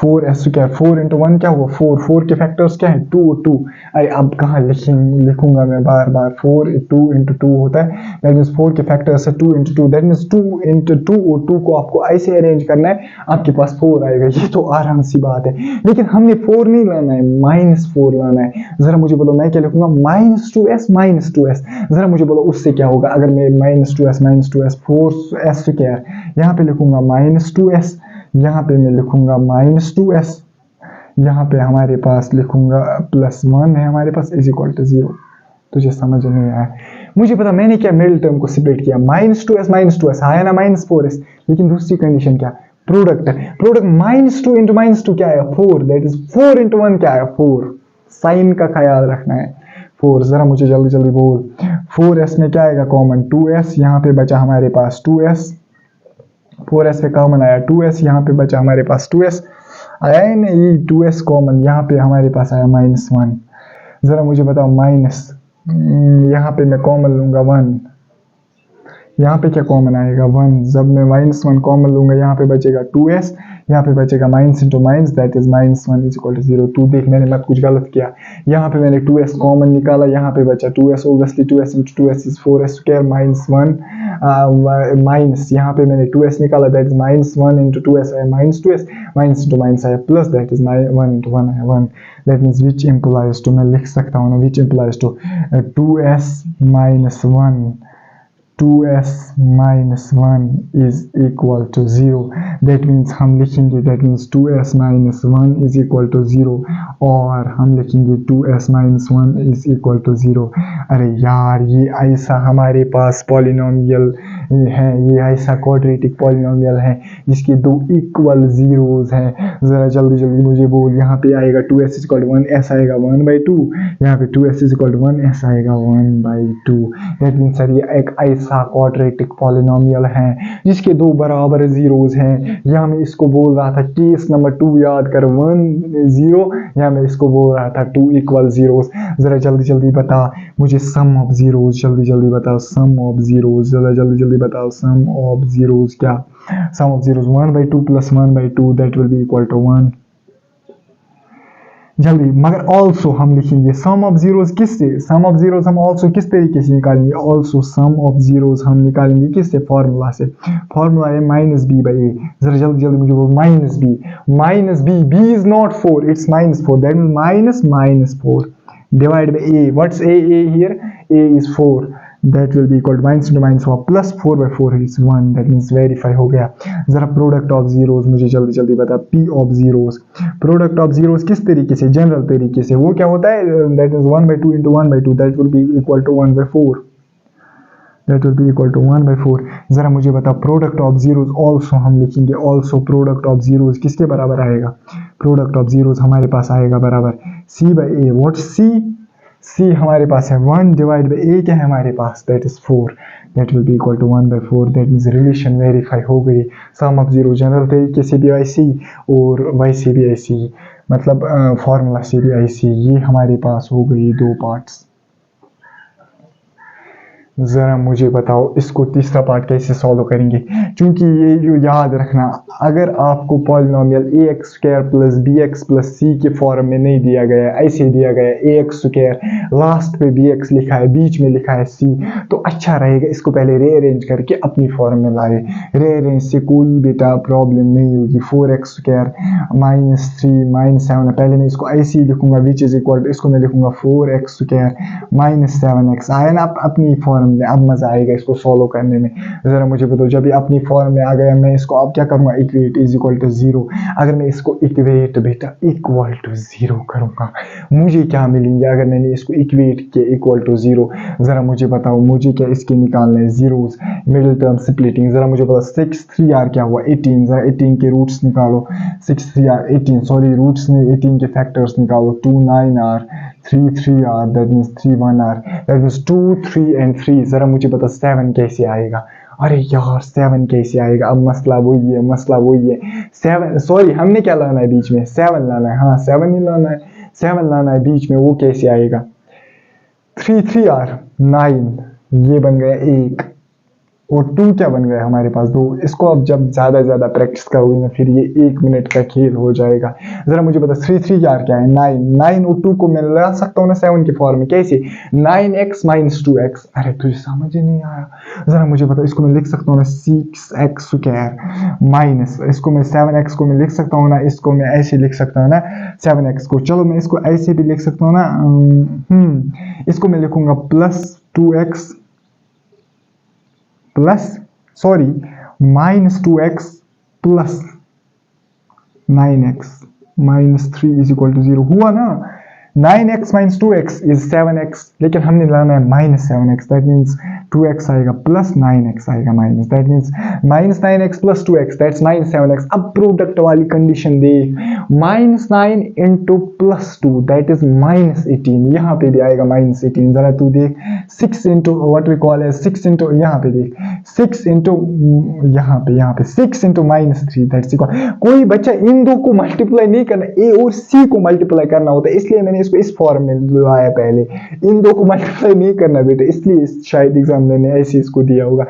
4s square. 4 into 1 क्या हुआ 4 के फैक्टर्स क्या है 2. अरे अब कहाँ लिखूंगा मैं बार बार. 4 2 इंटू 2 होता है. दैट मीन्स 4 के फैक्टर्स है 2 इंटू 2. दैट मीन्स 2 इंटू 2 और 2 को आपको ऐसे अरेंज करना है, आपके पास 4 आएगा. ये तो आराम सी बात है. लेकिन हमने 4 नहीं लाना है, माइनस 4 लाना है. जरा मुझे बोलो मैं क्या लिखूंगा माइनस 2s. जरा मुझे बोलो उससे क्या होगा अगर मैं माइनस 2s 4s स्क्वायर यहाँ पे लिखूंगा माइनस 2s, यहाँ पे मैं लिखूंगा माइनस 2s, यहाँ पे हमारे पास लिखूंगा प्लस 1 है हमारे पास इज इक्वल टू 0. तुझे समझ नहीं आया. मुझे पता मैंने क्या मिडिल टर्म को सेपरेट किया. माइनस 2s आया ना माइनस 4s. लेकिन दूसरी कंडीशन क्या, प्रोडक्ट है. प्रोडक्ट माइनस 2 इंटू माइनस 2 क्या आया 4. दैट इज 4 इंटू 1 क्या आया 4. साइन का ख्याल रखना है 4. जरा मुझे जल्दी जल्दी बोल 4s में क्या आएगा कॉमन 2s, यहाँ पे बचा हमारे पास 2s. 4s पे कॉमन आया 2s, यहाँ पे बचा हमारे पास 2s आया है ना, ये 2s कॉमन, यहाँ पे हमारे पास आया माइनस 1. जरा मुझे बताओ माइनस, यहाँ पे मैं कॉमन लूंगा 1, यहाँ पे क्या कॉमन आएगा 1. जब मैं माइनस 1 कॉमन लूंगा यहाँ पे बचेगा 2s, यहाँ पे बचेगा minus into minus that is minus 1 is equal to 0. तू देख मैंने मत कुछ गलत किया. यहाँ पे मैंने 2s कॉमन निकाला, यहाँ पे बचा 2s. Obviously 2s into 2s is 4s square minus 1 minus, यहाँ पे मैंने 2s निकाला, दैट इज -1 इंटू 2s आया -2s, माइनस इंटू माइनस आया प्लस, दैट इज 1 इंटू 1 आया 1, that means which implies to, मैं लिख सकता हूँ ना, which implies to 2s minus 1, 2s minus 1 is equal to 0. That means हम लिखेंगे, that means 2s minus 1 is equal to 0, और हम लिखेंगे 2s minus 1 is equal to 0. अरे यार, ये ऐसा हमारे पास पॉलिनोमियल है, ये ऐसा क्वाड्रेटिक पॉलिनोमियल है जिसके दो इक्वल जीरोज हैं। ज़रा जल्दी जल्दी मुझे बोल, यहाँ पे आएगा 2s इक्वल टू 1, s आएगा 1/2, यहाँ पे 2s इक्वल टू 1, s आएगा 1/2। दैट मीन्स सर ये एक ऐसा क्वाड्रेटिक पॉलिनोमियल है जिसके दो बराबर जीरोज हैं। यहाँ मैं इसको बोल रहा था केस नंबर 2 याद कर, 1 0, यहाँ मैं इसको बोल रहा था 2 इक्वल जीरोज। ज़रा जल्दी जल्दी बता मुझे सम ऑफ जीरोज, जल्दी जल्दी बताओ सम ऑफ जीरोज, ज़रा जल्दी जल्दी बताओ सम ऑफ जीरोज। क्या sum of zeros? 1/2 plus 1/2, that will be equal to 1। जल्दी, मगर ऑल्सो हम लिखेंगे सम ऑफ जीरोज किससे? सम ऑफ जीरोज हम ऑल्सो किस तरीके से निकालेंगे? ऑल्सो सम ऑफ जीरोज हम निकालेंगे किससे? फॉर्मूला से। फॉर्मूला है -b/a। जरा जल्दी जल्दी मुझे बोल, -b, b is not 4, it's -4, that means -4 divided by a. What's a here? A is 4. That will be equal to minus into minus 4 plus 4/4 is 1. That means verify हो गया। जरा प्रोडक्ट ऑफ जीरोज मुझे जल्दी जल्दी बता, P of zeros. Product of zeros किस तरीके से? जनरल तरीके से। वो क्या होता है? That is 1/2 into 1/2, that will be equal to 1/4. That will be equal to 1/4। जरा मुझे बता प्रोडक्ट ऑफ जीरोज ऑल्सो हम लिखेंगे, ऑल्सो प्रोडक्ट ऑफ जीरोज किसके बराबर आएगा? प्रोडक्ट ऑफ जीरोज हमारे पास आएगा बराबर c/a। व्हाट c हमारे पास है 1 डिवाइड बाई a क्या है हमारे पास? That is 4। That will be equal to 1/4। That means relation verify हो गई। सम ऑफ जीरो जनरल तरीके से भी ऐसी और वैसे भी ऐसी, मतलब फॉर्मूला से भी ऐसी, ये हमारे पास हो गई दो पार्ट्स। ज़रा मुझे बताओ इसको तीसरा पार्ट कैसे सॉल्व करेंगे? क्योंकि ये जो याद रखना, अगर आपको पॉलिनोमियल ax² + bx + c के फॉर्म में नहीं दिया गया, ऐसे दिया गया ax², लास्ट पे bx लिखा है, बीच में लिखा है c, तो अच्छा रहेगा इसको पहले रीअरेंज करके अपनी फॉर्म में लाए। रीअरेंज से कोई बेटा प्रॉब्लम नहीं होगी। 4x² -3 -7, पहले मैं इसको ऐसे ही लिखूंगा, विच इज इक्वल टू, इसको मैं लिखूंगा 4x² - 7x। आया ना अपनी फॉर्म में? अब मजा आएगा इसको सॉल्व करने में। जरा मुझे बताओ, जब ये अपनी फॉर्म में आ गया, मैं इसको अब क्या करूंगा? Equate is equal to 0। अगर मैं इसको इक्वेट बेटा इक्वल टू 0 करूंगा, मुझे क्या मिलेंगे अगर मैंने इसको इक्वेट किया इक्वल टू 0? जरा मुझे बताओ, मुझे क्या इसके निकालना है? Zeros, middle term splitting. जरा मुझे बताओ 6 3r क्या हुआ? 18। जरा 18 के रूट्स निकालो। 6 3r 18, सॉरी रूट्स नहीं, 18 के फैक्टर्स निकालो। 2 9r 3 3r, that means 3 1r, that means 2 3 and 3। जरा मुझे बता 7 कैसे आएगा? अरे यार 7 कैसे आएगा? अब मसला वही है 7, सॉरी हमने क्या लाना है बीच में? 7 लाना है। हाँ 7 ही लाना है, 7 लाना है बीच में। वो कैसे आएगा? 3 3r 9, ये बन गया 1, और 2 क्या बन गया हमारे पास? 2। इसको अब जब ज़्यादा प्रैक्टिस करोगे ना, फिर ये 1 मिनट का खेल हो जाएगा। ज़रा मुझे बता 3 3 यार क्या है? 9 और 2 को मैं ला सकता हूँ ना 7 के फॉर्म में। कैसे? 9x - 2x। अरे तुझे समझ ही नहीं आया। ज़रा मुझे बता, इसको मैं लिख सकता हूँ ना 6x² माइनस, इसको मैं 7x को मैं लिख सकता हूँ ना, इसको मैं ऐसे लिख सकता हूँ ना 7x को। चलो मैं इसको ऐसे भी लिख सकता हूँ ना, इसको मैं लिखूंगा +2x -2x + 9x - 3 is equal to 0 हुआ ना। 9x - 2x इज 7x, लेकिन हमने लाना है -7x, दैट मीन्स 2x आएगा प्लस 9x आएगा minus, that means -9x + 2x, that's -7x। अब प्रोडक्ट वाली कंडीशन देख, -9 इंटू +2 दैट इज -18, यहाँ पे भी आएगा -18। जरा तू देख 6 इंटू व्हाट वी कॉल है 6 इंटू, यहाँ पे देख 6 इंटू यहाँ पे 6 इंटू -3 दैट्स इक्वल। कोई बच्चा इन दो को मल्टीप्लाई नहीं करना, ए और सी को मल्टीप्लाई करना होता है, इसलिए मैंने इसको इस फॉर्म में लाया। पहले इन दो को मल्टीप्लाई नहीं करना बेटा, इसलिए शायद एग्जाम एग्जामिनर ने ऐसे इसको दिया होगा।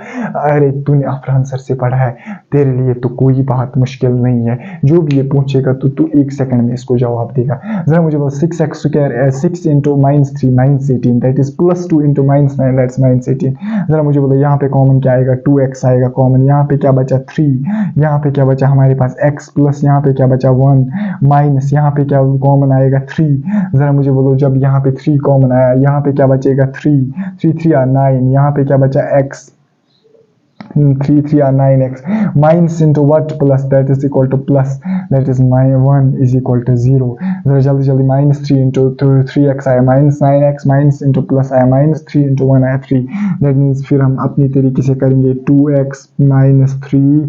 अरे तूने अफरान सर से पढ़ा है, तेरे लिए तो कोई बात मुश्किल नहीं है, जो भी ये पूछेगा तो तू 1 सेकंड में इसको जवाब देगा। जरा मुझे बोल 6x² 6 into -3 -18 that is +2 into -9 that's -18। जरा मुझे बोलो यहाँ पे कॉमन क्या आएगा, 2x आएगा कॉमन, यहाँ पे क्या बचा 3, यहाँ पे क्या बचा हमारे पास x प्लस यहाँ पे क्या बचा 1 माइनस यहाँ पे क्या कॉमन आएगा 3। जरा मुझे बोलो जब यहाँ पे 3 कॉमन आया, यहाँ पे क्या बचेगा 3 3 3 are 9, यहाँ पे क्या बचा x 3 3 are 9x minus into what plus that is equal to plus that is -1 is equal to 0। जरा जल्दी जल्दी -3 into 3x आया -9x minus into plus आया -3 into 1 आया 3। that means फिर हम अपनी तरीके से करेंगे 2x minus 3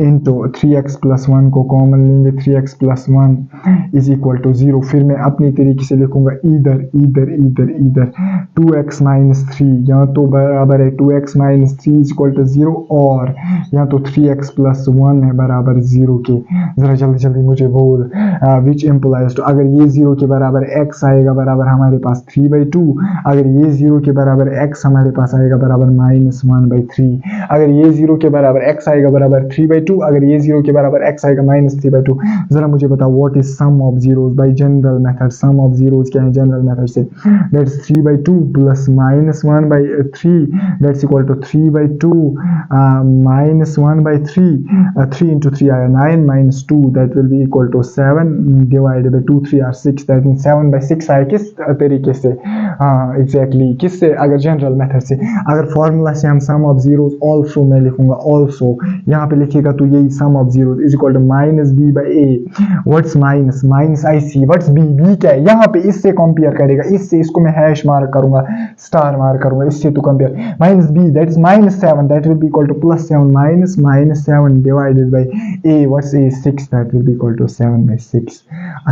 into 3x plus 1 को कॉमन लेंगे, 3x plus 1 is equal to 0। फिर मैं अपनी तरीके से लिखूंगा इधर 2x minus 3 यहाँ तो बराबर है 2x minus 3 is equal to 0 और यहाँ तो 3x plus 1 है बराबर 0 के। जरा जल्दी जल्दी मुझे बोल विच इम्प्लाइज टू, अगर ये 0 के बराबर x आएगा बराबर हमारे पास 3/2, अगर ये 0 के बराबर x हमारे पास आएगा बराबर -1/3, अगर ये 0 के बराबर x आएगा बराबर 3/2, अगर ये 0 के बराबर x आएगा -3/2। जरा मुझे बताओ what is sum of zeros by general method. Sum of zeros क्या है जनरल मेथड से, that's 3/2 plus -1/3 that's equal to 3/2 -1/3 3 into 3 आया 9 minus 2 that will be equal to 7 divided by 2 3 are 6 that means 7/6 आया। किस तरीके से, एग्जैक्टली किससे, अगर जनरल मेथड से। अगर फॉर्मूला से हम सम ऑफ जीरोस ऑल्सो मैं लिखूंगा ऑल्सो, यहाँ पे लिखेगा तो यही sum of zeros is equal to -b/a। What's minus I see, what's b क्या है, यहाँ पे इससे कंपेयर करेगा, इससे इसको मैं हैश मार्क करूंगा, स्टार मार्क करूंगा, इससे तो compare -b that is -7 that will be equal to +7 -7 divided by a, what's a 6 that will be equal to 7/6।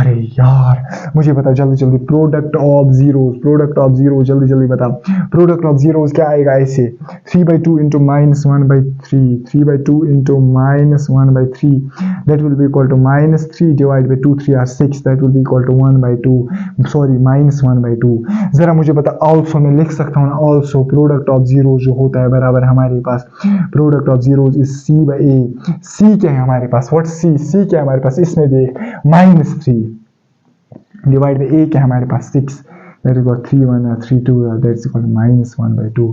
अरे यार मुझे बताओ जल्दी जल्दी प्रोडक्ट ऑफ जीरोस जल्दी जल्दी बताओ प्रोडक्ट ऑफ जीरोस क्या आएगा ऐसे 3/2 into -1/3 3/2 into -1/3 that will be equal to -3 divided by 2 3 are 6 that will be equal to 1/2 sorry -1/2। जरा मुझे बता ऑल्सो मैं लिख सकता हूँ ना, ऑल्सो प्रोडक्ट ऑफ जीरोस जो होता है बराबर हमारे पास product of zeros is c/a। c क्या है हमारे पास, व्हाट c क्या है हमारे पास, इसमें देख -3 डिवाइड बाय a क्या है हमारे पास 6 that is what 3 1 3 2 that's equal to -1/2।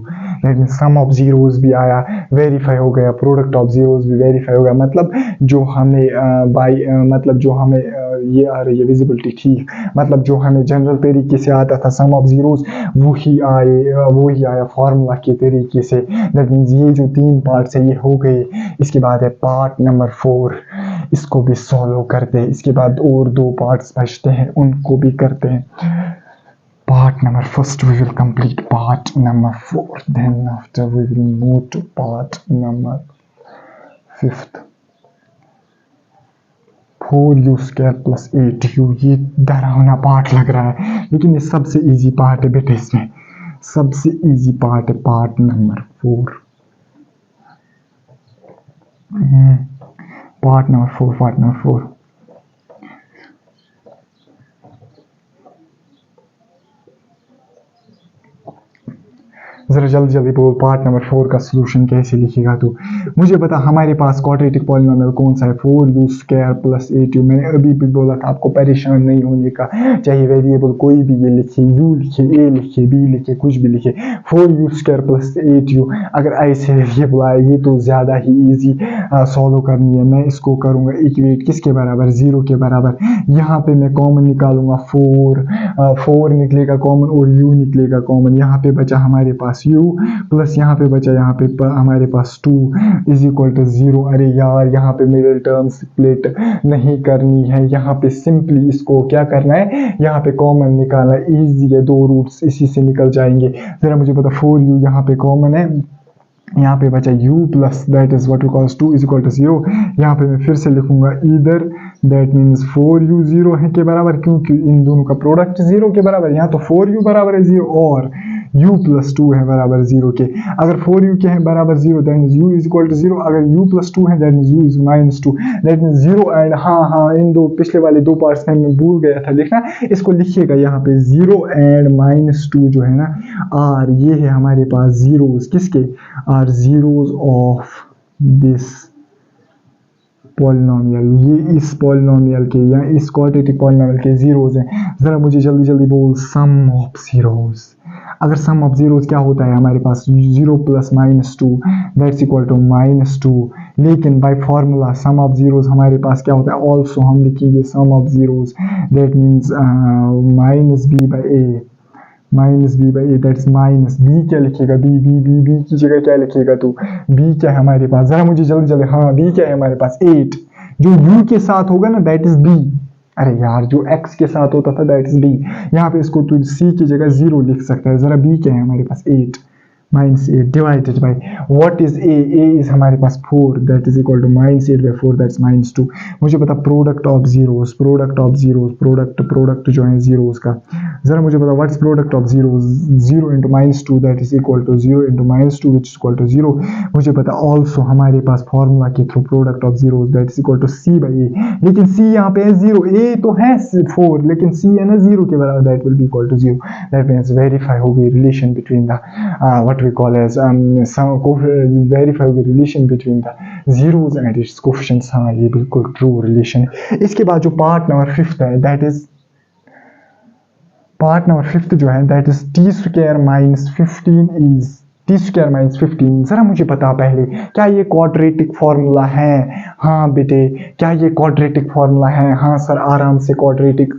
that means sum of zeros भी आया, वेरीफाई हो गया, प्रोडक्ट ऑफ जीरोस भी वेरीफाई हो गया। मतलब जो हमें मतलब जो हमें ये आ रही है विजिबिलिटी ठीक, मतलब जो हमें जनरल तरीके से आता था सम ऑफ जीरोस वही आया फॉर्मूला के तरीके से। दैट मीन्स ये जो 3 पार्ट्स है ये हो गए। इसके बाद है पार्ट नंबर 4, इसको भी सॉल्व करते हैं। इसके बाद और 2 पार्ट्स बचते हैं, उनको भी करते हैं। Part number first we will complete part number 4, then after we will move to part number 5th। 4u² + 8u, ये डरावना पार्ट लग रहा है लेकिन ये सबसे इजी पार्ट है बेटे, इसमें सबसे इजी पार्ट है पार्ट नंबर 4। Part number 4। जरा जल्दी जल्दी बोल पार्ट नंबर 4 का सॉल्यूशन कैसे लिखेगा तू। मुझे बता हमारे पास क्वाड्रेटिक पॉलिनोमियल कौन सा है, 4u² + 8u। मैंने अभी भी बोला था आपको परेशान नहीं होने का, चाहे वेरिएबल कोई भी ये लिखे, u लिखे, a लिखे, b लिखे, कुछ भी लिखे, 4u² + 8u। अगर ऐसे वेरिएबल आए ये तो ज़्यादा ही ईजी सॉल्व करनी है। मैं इसको करूँगा इक्वेट किसके बराबर, 0 के बराबर। यहाँ पे मैं कॉमन निकालूंगा 4 निकलेगा कॉमन और u निकलेगा कॉमन। यहाँ पे बचा हमारे पास u प्लस यहाँ पे बचा यहाँ पे हमारे पास 2 इज इक्वल टू 0। अरे यार यहाँ पे मिडिल टर्म स्प्लिट नहीं करनी है, यहाँ पे सिंपली इसको क्या करना है, यहाँ पे कॉमन निकालना है। इजी है, 2 रूट्स इसी से निकल जाएंगे। जरा मुझे पता 4u यहाँ पे कॉमन है, यहाँ पे बचा u plus that is what we calls 2 is equal to 0। यहाँ पे मैं फिर से लिखूंगा इधर दैट मीन्स 4u 0 है के बराबर, क्योंकि इन दोनों का प्रोडक्ट 0 के बराबर। यहाँ तो 4u बराबर है 0 और u+2 है बराबर 0 के। अगर 4u के हैं बराबर 0 that means u is equal to 0। अगर u+2 है that means u is -2 that means 0 and हाँ इन दो पिछले वाले दो पार्ट्स में मैं भूल गया था लिखना, इसको लिखिएगा यहाँ पे 0 एंड -2 जो है ना आर, ये है हमारे पास जीरोस, किसके are zeros of this polynomial, ये इस पॉलिनोमियल के या इस क्वाड्रेटिक पॉलिनोमियल के जीरोस हैं। जरा मुझे जल्दी जल्दी बोल सम ऑफ जीरोस। अगर सम ऑफ जीरोस क्या होता है हमारे पास 0 + -2 दैट्स इक्वल टू -2, लेकिन by formula sum of zeros हमारे पास क्या होता है, ऑल्सो हम लिखेंगे sum of zeros that means -b/a that's minus b, क्या लिखेगा b की जगह क्या लिखेगा तो b क्या है हमारे पास, जरा मुझे जल्दी जल्दी, हाँ b क्या है हमारे पास 8, जो u के साथ होगा ना दैट इज b, अरे यार जो x के साथ होता था दैट इज b, यहाँ पे इसको तू c की जगह 0 लिख सकता है। जरा b क्या है हमारे पास 8 -8 divided by what is a is हमारे पास 4 that is equal to -8/4 that's -2। मुझे पता प्रोडक्ट ऑफ जीरोस प्रोडक्ट जो है जीरोस का, जरा मुझे पता what's product of zeros 0 × -2 that is equal to 0 × -2 which is equal to 0। मुझे पता ऑल्सो हमारे पास फॉर्मूला के through product of zeros that is equal to c/a, लेकिन c यहाँ पे है 0, a तो है 4 लेकिन c है ना 0 के बराबर, that will be equal to 0। That means verify हो गई relation between the what we call as verify the relation between the zeros and its coefficients। हाँ ये बिल्कुल ट्रू रिलेशन है। इसके बाद जो पार्ट नंबर 5 है दैट इज जो है दैट इज t² - 15 जरा मुझे बता पहले क्या ये क्वाड्रेटिक फॉर्मूला है, हाँ बेटे क्या ये क्वाड्रेटिक फॉर्मूला है, हाँ सर आराम से क्वाड्रेटिक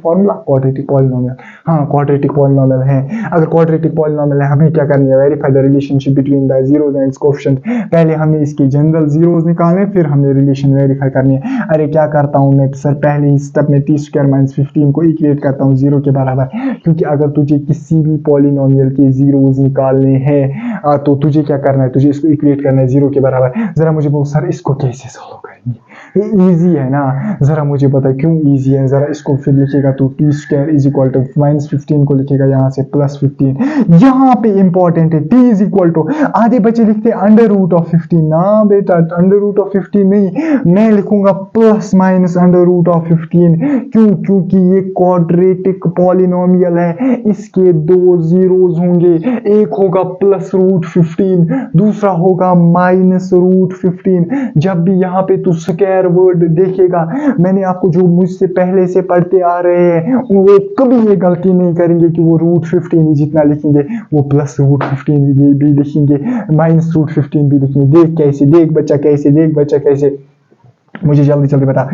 फॉर्मूला क्वाड्रेटिक पॉलिनोमियल, हाँ क्वाड्रेटिक पॉलिनोमियल है। अगर क्वाड्रेटिक पॉलिनोमियल है हमें क्या करनी है, verify the relationship between the zeros and it's coefficient. पहले हमें इसके जनरल जीरोस निकालने फिर हमें रिलेशन वेरीफाई करनी है। अरे क्या करता हूँ मैं सर, पहले ही स्टेप में t² - 15 को इक्वेट करता हूँ 0 के बराबर, क्योंकि अगर तुझे किसी भी पॉलिनोमियल के जीरोस निकालने हैं तो तुझे क्या करना है, तुझे इसको इक्वेट करना है 0 के बराबर। जरा मुझे बोल सर इसको कैसे सॉल्व करेंगे, ये इजी है ना, जरा मुझे बता क्यों इजी है। जरा इसको फिर लिखेगा तो t² = -15 को लिखेगा यहाँ से +15, यहाँ पे इंपॉर्टेंट है t = आधे बच्चे लिखते हैं √15, ना बेटा √15 नहीं, मैं लिखूंगा ±√15। क्यों, क्योंकि ये क्वाड्रेटिक पॉलिनोमियल है, इसके दो जीरोस होंगे, एक होगा +√15 दूसरा होगा -√15। जब भी यहाँ पे तू स्क्वायर वर्ड देखेगा, मैंने आपको जो मुझसे पहले से पढ़ते आ रहे हैं वो कभी ये गलती नहीं करेंगे कि वो √15 ही जितना लिखेंगे वो +√15 भी लिखेंगे, -√15 भी लिखेंगे। देख बच्चा कैसे मुझे जल्दी जल्दी बता।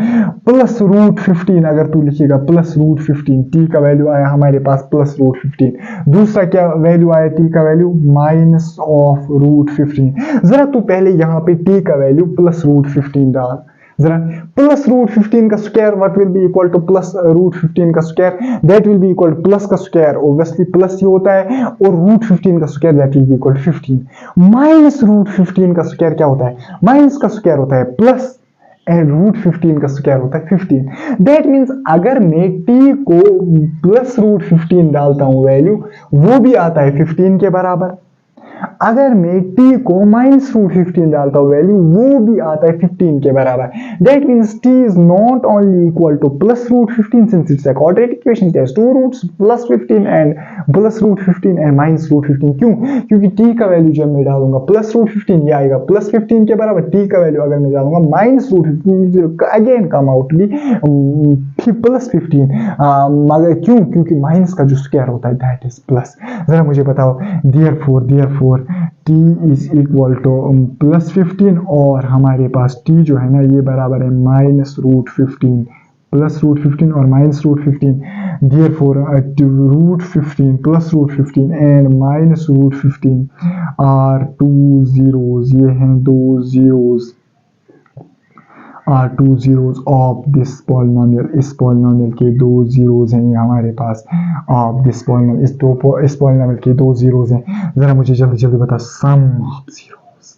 +√15 अगर तू लिखेगा +√15, t का वैल्यू आया हमारे पास +√15, दूसरा क्या वैल्यू आया t का वैल्यू -√15। जरा तू पहले यहाँ पे t का वैल्यू +√15 डाल, जरा +√15 का square what will be equal to +√15 का square that will be equal to plus का स्क्वायर, ऑब्वियसली प्लस ही होता है, और √15 का square that will be equal to 15। -√15 का स्क्वायर क्या होता है, माइनस का स्क्वायर होता है प्लस एंड √15 का स्क्वायर होता है 15। दैट मीन्स अगर मैं t को +√15 डालता हूं वैल्यू, वो भी आता है 15 के बराबर। अगर मैं t को -√15 डालता हूं वैल्यू, वो भी आता है 15 के बराबर। That means t is not only equal to +√15 since it's a quadratic equation, it has two roots +15 and +√15 and -√15। क्यों, क्योंकि t का वैल्यू जब मैं डालूंगा +√15 ये आएगा +15 के बराबर, t का वैल्यू अगर मैं डालूंगा -√15 अगेन कम आउट बी +15। मगर क्यों, क्योंकि माइनस का जो स्क्वायर होता है दैट इज प्लस। जरा मुझे बताओ therefore t is equal to +15 और हमारे पास t जो है ना ये बराबर है -√15, +√15 और -√15। Therefore √15 +√15 and -√15 are two zeros, ये हैं दो zeros, are two zeros of this polynomial. इस पॉलिनोमियल के दो जीरोस हैं हमारे पास ऑफ दिस पॉलिनोमियल, इस पॉलिनोमियल के दो जीरोस हैं। जरा मुझे जल्दी जल्दी बता सम ऑफ जीरोस,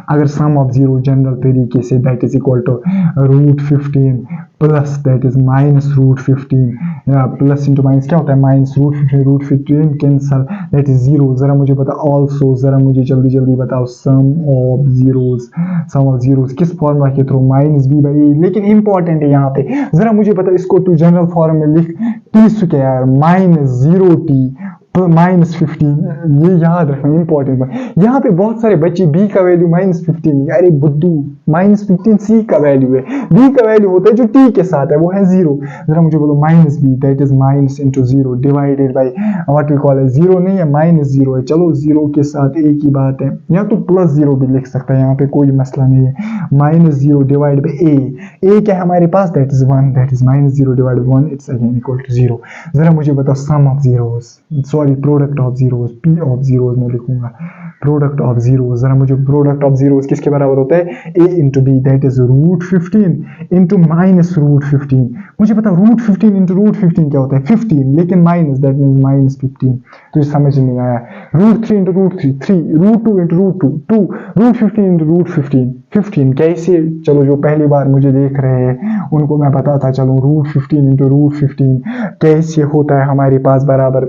अगर सम ऑफ जीरो जनरल तरीके से that is equal to √15 plus that is -√15 या प्लस इंटू माइनस क्या होता है -√15 कैंसल दैट इज जीरो। जरा मुझे बताओ ऑल्सो, जरा मुझे जल्दी जल्दी बताओ सम ऑफ जीरोस किस फॉर्मूला के थ्रू -b/a। लेकिन इंपॉर्टेंट है यहाँ पे, जरा मुझे बताओ इसको तू जनरल फॉर्म में लिख t² -0t -15। ये याद रखना इंपॉर्टेंट है। यहाँ पे बहुत सारे बच्चे b का वैल्यू -15, अरे बुद्धू -15 c का वैल्यू है, b का वैल्यू होता है जो t के साथ है वो है 0। जरा मुझे बोलो -b that is -0 divided by what we call है 0 नहीं है -0 है। चलो 0 के साथ एक ही बात है, या तो +0 भी लिख सकता है, यहाँ पे कोई मसला नहीं है। -0 डिवाइड बाई a क्या है हमारे पास that is 1, that is -0 divide by 1 it's again equal to 0। जरा मुझे बताओ sum of zeros, product of zeros, p of zeros में लिखूंगा प्रोडक्ट ऑफ जीरोस। जरा मुझे प्रोडक्ट ऑफ जीरोस किसके बराबर होता है a into b that is √15 into -√15। मुझे पता √15 इंटू √15 क्या होता है 15, लेकिन माइनस दैट मीन्स -15, तो ये समझ नहीं आया। √3 इंटू √3 3, √2 इंटू √2 2, √15 इंटू √15 15। कैसे? चलो जो पहली बार मुझे देख रहे हैं उनको मैं बताता चलूँ √15 इंटू √15 कैसे होता है हमारे पास बराबर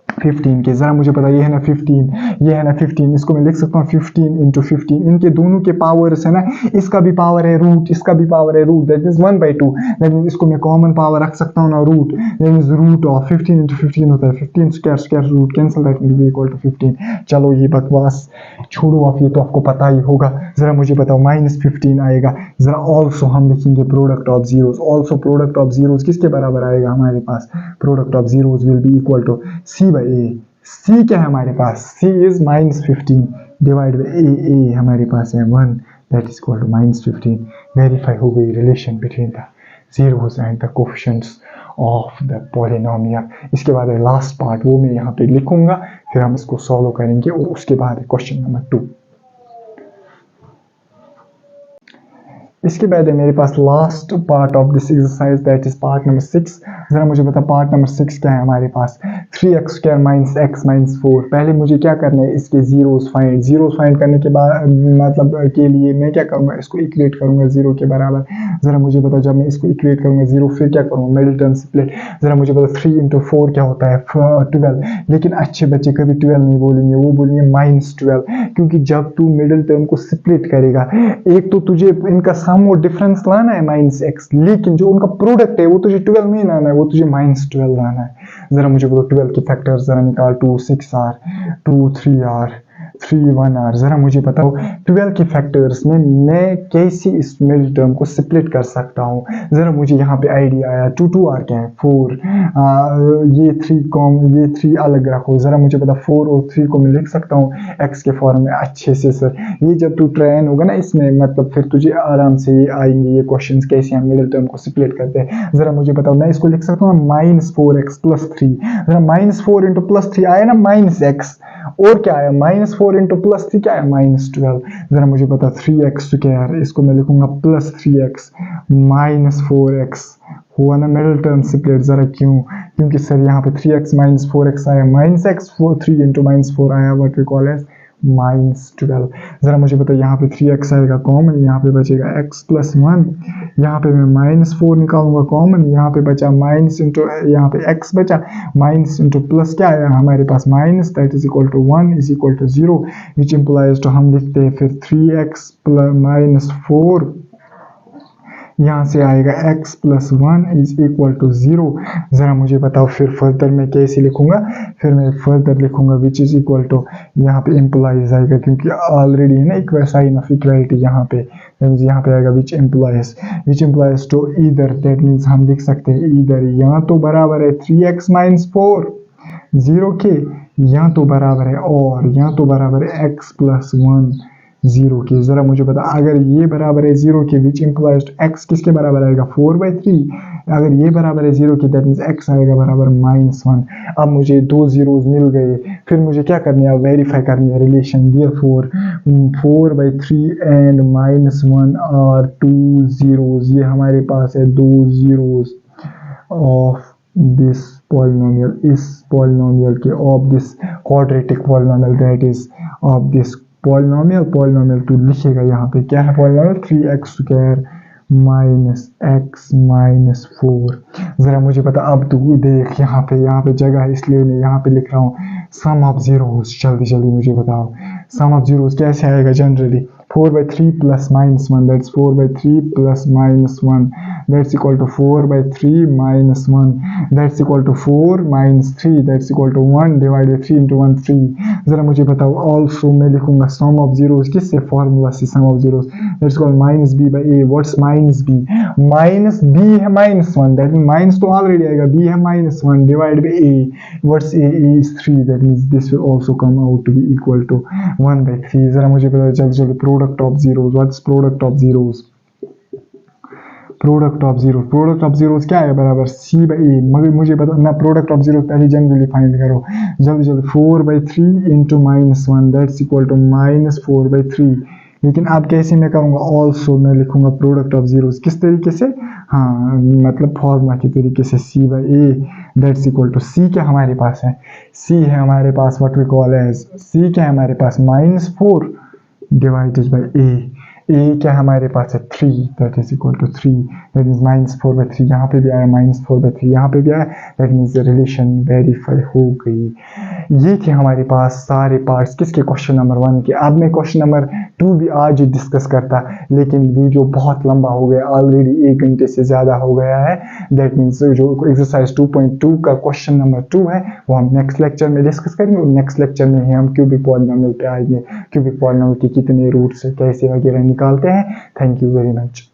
15 के। जरा मुझे पता ये है ना 15, ये है ना 15, इसको मैं लिख सकता हूँ 15 इंटू 15। इनके दोनों के पावर्स है ना, इसका भी पावर है रूट, इसका भी पावर है root, that means 1/2। That means इसको मैं कॉमन पावर रख सकता हूँ ना root, that means root of 15 into 15 होता है 15 square root cancel that will be equal to 15। चलो ये बकवास छोड़ो, आप ये तो आपको पता ही होगा। जरा मुझे बताओ -15 आएगा। जरा ऑल्सो हम लिखेंगे product of zeros, also product of zeros किसके बराबर आएगा हमारे पास, product of zeros will be equal to c/a। c क्या है हमारे पास, c is -15 divide by a हमारे पास है 1 that is equal to -15। Verify हो गई relation between the zeros and the coefficients of the polynomial. इसके बाद लास्ट पार्ट वो मैं यहाँ पे लिखूंगा, फिर हम इसको सॉल्व करेंगे और उसके बाद क्वेश्चन नंबर 2। इसके बाद है मेरे पास last part of this exercise that is part number 6। जरा मुझे बता पार्ट नंबर 6 क्या है हमारे पास, 3x² - x - 4। पहले मुझे क्या करना है, इसके जीरोस फाइंड करने के बाद मतलब के लिए मैं क्या करूंगा, इसको इक्वेट करूंगा 0 के बराबर। जरा मुझे बता जब मैं इसको इक्वेट करूंगा 0 फिर क्या करूंगा, मिडिल टर्म स्प्लिट। जरा मुझे बता 3 इंटू 4 क्या होता है 12, लेकिन अच्छे बच्चे कभी 12 नहीं बोलेंगे, वो बोलेंगे -12, क्योंकि जब तू मिडिल टर्म को स्प्लिट करेगा, एक तो तुझे इनका सम और डिफरेंस लाना है -x, लेकिन जो उनका प्रोडक्ट है वो तुझे 12 नहीं लाना है, वो तुझे -12 लाना है। जरा मुझे बोलो 12 के फैक्टर्स जरा निकाल, 2 6 r 2 3 r 3 1 r। जरा मुझे बताओ 12 के फैक्टर्स में मैं कैसे इस मिडिल टर्म को स्प्लिट कर सकता हूँ। जरा मुझे यहाँ पे आइडिया आया, 2 2 r क्या है 4, ये 3 अलग रखो। जरा मुझे पता 4 और 3 को मैं लिख सकता हूँ x के फॉर्म में अच्छे से। सर ये जब तू ट्रेन होगा ना इसमें, मतलब फिर तुझे आराम से आएंगे ये क्वेश्चंस कैसे हम मिडिल टर्म को स्प्लिट करते हैं। जरा मुझे बताओ मैं इसको लिख सकता हूँ -4x + 3। जरा -4 इंटू +3 आया ना -x, और क्या आया -4 इंटू +3 क्या है -12। जरा मुझे पता 3x², इसको मैं लिखूंगा +3x -4x हुआ ना मिडिल टर्म स्प्लिट। जरा क्यों, क्योंकि सर यहाँ पे 3x - 4x आया -x, 3 इंटू -4 आया व्हाट वी कॉल एज -12। जरा मुझे पता यहाँ पे 3x आएगा कॉमन, यहाँ पे बचेगा x + 1, यहाँ पे मैं -4 निकालूंगा कॉमन, यहाँ पे बचा माइनस इंटू, यहाँ पे x बचा माइनस इंटू प्लस क्या आया हमारे पास minus, that is equal to 1 is equal to 0, which implies तो हम लिखते हैं फिर 3x - 4, यहाँ से आएगा x + 1 इज इक्वल टू 0। जरा मुझे बताओ फिर फर्दर मैं कैसे लिखूंगा, फिर मैं फर्दर लिखूंगा विच इज इक्वल टू, यहाँ पे इम्प्लाइज आएगा क्योंकि ऑलरेडी है ना साइन ऑफ इक्वलिटी यहाँ पे, यहाँ पे आएगा which implies to either, that means हम लिख सकते हैं ईदर यहाँ तो बराबर है 3x - 4 0 के, यहाँ तो बराबर है, और यहाँ तो बराबर है x + 1 0 के। जरा मुझे बता अगर ये बराबर है 0 के विच इम्प्लाइज x किसके बराबर आएगा 4/3, अगर ये बराबर है 0 के दैट मीन्स x आएगा बराबर -1। अब मुझे 2 जीरोस मिल गए, फिर मुझे क्या करनी है, वेरीफाई करनी है relation. Therefore 4/3 and -1 are 2 zeros, ये हमारे पास है 2 जीरोस ऑफ दिस पॉलिनोमियल, इस पॉलिनोमियल के, of this quadratic polynomial that is of this polynomial तू लिखेगा यहाँ पे क्या है polynomial 3x² minus x minus 4। ज़रा मुझे बता अब तू देख यहाँ पे जगह है इसलिए मैं यहाँ पे लिख रहा हूँ सम ऑफ जीरोस। जल्दी जल्दी मुझे बताओ सम ऑफ जीरोस कैसे आएगा generally 4/3 plus minus 1 that's 4/3 plus minus 1 that's equal to 4/3 minus 1 that's equal to 4 minus 3 that's equal to 1 divided by 3 into 1 3। ज़रा मुझे बताओ ऑल्सो मैं लिखूंगा सम ऑफ जीरोस किससे फॉर्मूला से sum of zeros that's equal minus b by a। what's minus b है -1 that means minus तो already आएगा b है -1 divided by a what's a is 3 that means this will also come out to be equal to 1/3। ज़रा मुझे बताओ जल्दी product of zeros what's product of zeros product of zeros क्या है बराबर c by a। मगर मुझे बता ना प्रोडक्ट ऑफ जीरोस पहले जनरली फाइंड करो जल्दी 4/3 into -1 that's equal to -4/3। लेकिन अब कैसे मैं करूँगा ऑल्सो मैं लिखूंगा प्रोडक्ट ऑफ जीरोस किस तरीके से हाँ मतलब फॉर्मूला के तरीके से c by a that's equal to c क्या हमारे पास है c है हमारे पास what we call as c क्या है हमारे पास -4 डिवाइडेड बाय a क्या हमारे पास है 3 that is equal to 3 that is -4/3। यहाँ पे भी आया -4/3 यहाँ पे भी आया दैट मीन्स रिलेशन वेरीफाई हो गई। ये थे हमारे पास सारे पार्ट्स किसके क्वेश्चन नंबर 1 के। अब मैं क्वेश्चन नंबर 2 भी आज ही डिस्कस करता लेकिन वीडियो बहुत लंबा हो गया ऑलरेडी 1 घंटे से ज़्यादा हो गया है। दैट मीन्स जो एक्सरसाइज 2.2 का क्वेश्चन नंबर 2 है वो हम नेक्स्ट लेक्चर में डिस्कस करेंगे और नेक्स्ट लेक्चर में ही हम क्यूबिक पॉलिनोमियल पे आएंगे क्यूबिक पॉलिनोमियल के कितने रूट्स कैसे वगैरह निकालते हैं। Thank you very much.